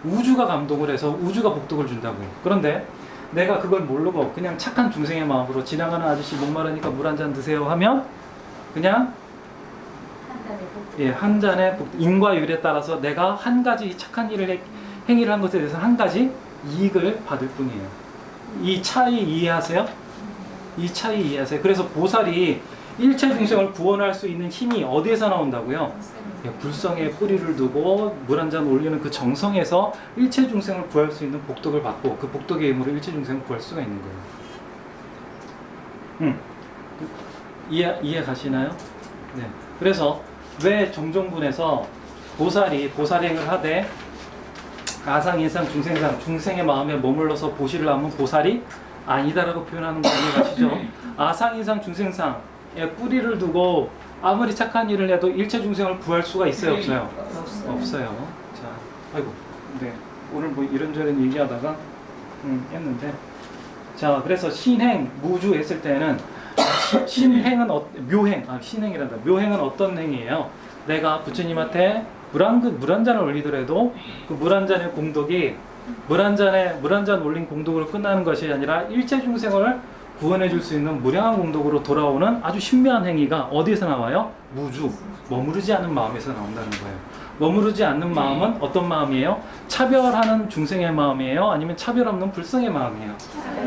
우주가 감동을 해서 우주가 복덕을 준다고요. 그런데 내가 그걸 모르고 그냥 착한 중생의 마음으로 지나가는 아저씨 목마르니까 물 한 잔 드세요 하면 그냥 한 잔의 인과율에 따라서 내가 한 가지 착한 행위를 한 것에 대해서 한 가지 이익을 받을 뿐이에요. 이 차이 이해하세요? 이 차이 이해하세요? 그래서 보살이 일체 중생을 구원할 수 있는 힘이 어디에서 나온다고요? 불성에 뿌리를 두고 물 한 잔 올리는 그 정성에서 일체 중생을 구할 수 있는 복덕을 받고 그 복덕의 힘으로 일체 중생을 구할 수가 있는 거예요. 이해 가시나요? 네. 그래서 왜 종종분에서 보살이 보살행을 하되 아상, 인상, 중생상, 중생의 마음에 머물러서 보시를 하면 보살이 아니다라고 표현하는 거 이해가시죠? 아상, 인상, 중생상에 뿌리를 두고 아무리 착한 일을 해도 일체 중생을 구할 수가 있어요, 없어요? 없어요. 자, 아이고, 네, 오늘 뭐 이런저런 얘기하다가 했는데, 자, 그래서 신행, 무주 했을 때는 신행은 신행이란다. 묘행은 어떤 행위예요? 내가 부처님한테 물 한 잔을 올리더라도 그 물 한 잔의 공덕이 물 한 잔 올린 공덕으로 끝나는 것이 아니라 일체 중생을 구원해 줄 수 있는 무량한 공덕으로 돌아오는 아주 신묘한 행위가 어디에서 나와요? 무주, 머무르지 않는 마음에서 나온다는 거예요. 머무르지 않는 마음은 어떤 마음이에요? 차별하는 중생의 마음이에요? 아니면 차별 없는 불성의 마음이에요?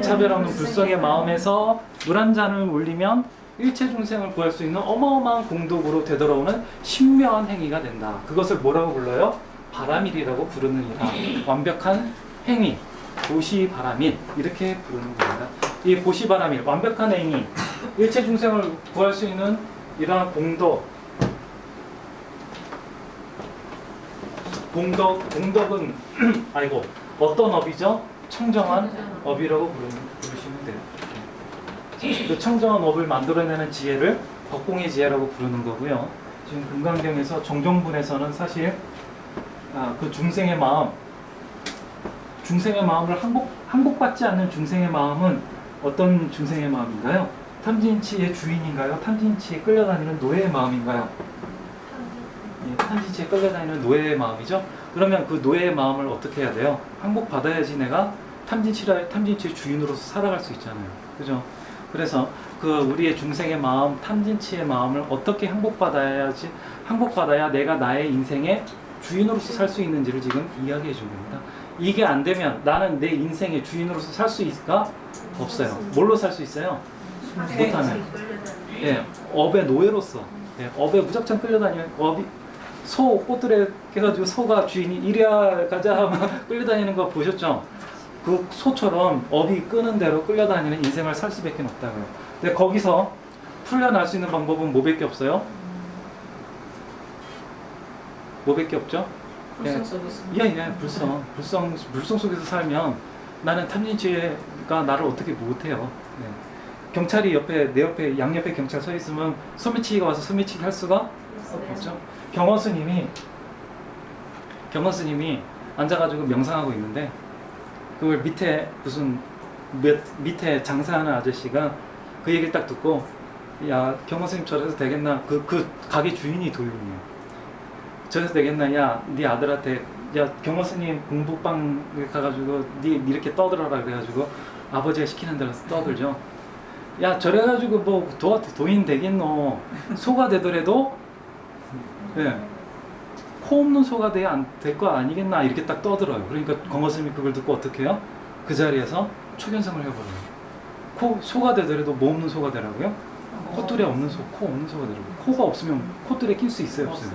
차별 없는 불성의 마음에서 물 한 잔을 올리면 일체 중생을 구할 수 있는 어마어마한 공덕으로 되돌아오는 신묘한 행위가 된다. 그것을 뭐라고 불러요? 바라밀이라고 부르느니라. 완벽한 행위, 보시바라밀 이렇게 부르는 겁니다. 이 보시바라밀, 완벽한 행위, 일체 중생을 구할 수 있는 이러한 공덕은 어떤 업이죠? 청정한 업이라고 부르시면 돼요. 그 청정한 업을 만들어내는 지혜를 법공의 지혜라고 부르는 거고요. 지금 금강경에서 정종분에서는 사실 그 중생의 마음을 항복받지 않는 중생의 마음은 어떤 중생의 마음인가요? 탐진치의 주인인가요? 탐진치에 끌려다니는 노예의 마음인가요? 탐진치에 끌려다니는 노예의 마음이죠. 그러면 그 노예의 마음을 어떻게 해야 돼요? 항복받아야지 내가 탐진치의 주인으로서 살아갈 수 있잖아요. 그죠? 그래서 그 우리의 중생의 마음, 탐진치의 마음을 어떻게 항복받아야 내가 나의 인생의 주인으로서 살 수 있는지를 지금 이야기해 준 겁니다. 이게 안 되면 나는 내 인생의 주인으로서 살 수 있을까? 없어요. 뭘로 살 수 있어요? 못하면. 업의 노예로서. 업에 무작정 끌려다니는 소 꼬투리 해가지고 소가 주인이 이리야 가자 하면 끌려다니는 거 보셨죠? 그 소처럼 업이 끄는 대로 끌려다니는 인생을 살 수밖에 없다고요. 근데 거기서 풀려날 수 있는 방법은 뭐밖에 없어요? 뭐밖에 없죠? 불성 속에서. 불성 속에서 살면 나는 탐진치가 나를 어떻게 못해요. 경찰이 내 옆에 양옆에 경찰 서 있으면 소매치기가 와서 소매치기 할 수가 없죠. 경허스님이 앉아가지고 명상하고 있는데 그걸 밑에 무슨 밑에 장사하는 아저씨가 그 얘기를 딱 듣고 야 경호 선생님 저래서 되겠나 그 가게 주인이 도윤이에요. 저래서 되겠나 야 네 아들한테 야 경호 스님 공부방 가가지고 네 이렇게 떠들어라 그래가지고 아버지가 시키는 대로 떠들죠. 야 저래가지고 뭐 도인 되겠노. 소가 되더라도 예, 코 없는 소가 돼야 안 될 거 아니겠나 이렇게 딱 떠들어요. 그러니까 경호 스님이 그걸 듣고 어떻게 해요? 그 자리에서 초견성을 해버려요. 소가 되더라도 뭐 없는 소가 되라고요? 콧줄에 없는 소, 코 없는 소가 되라고. 코가 없으면 콧줄에 낄 수 있어요, 없어요?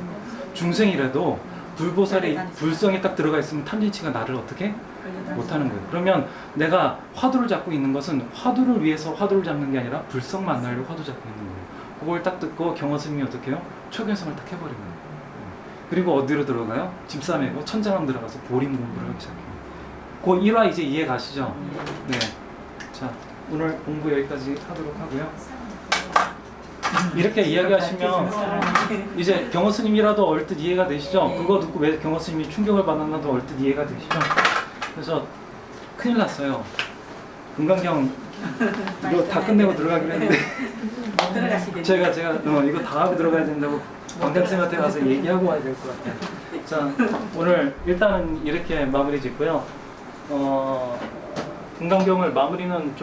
중생이라도 불보살이 불성에 딱 들어가 있으면 탐진치가 나를 어떻게 못하는 거예요. 그러면 내가 화두를 잡고 있는 것은 화두를 위해서 화두를 잡는 게 아니라 불성 만나려고 화두 잡고 있는 거예요. 그걸 딱 듣고 경호 스님이 어떻게 해요? 초견성을 딱 해버리는 거예요. 그리고 어디로 들어가요? 집사매고 천장암 들어가서 보림 공부를 하기 시작해요. 그 1화 이제 이해 가시죠? 네. 자, 오늘 공부 여기까지 하도록 하고요. 이렇게 이야기하시면 이제 경호 스님이라도 얼뜻 이해가 되시죠? 그거 듣고 왜 경호 스님이 충격을 받았나도 얼뜻 이해가 되시죠? 그래서 큰일 났어요. 금강경 이거 다 끝내고 들어가긴 했는데 제가 이거 다 하고 들어가야 된다고 관장쌤한테 가서 얘기하고 와야 될 것 같아요. 자, 오늘 일단은 이렇게 마무리 짓고요. 금강경을 마무리는 좀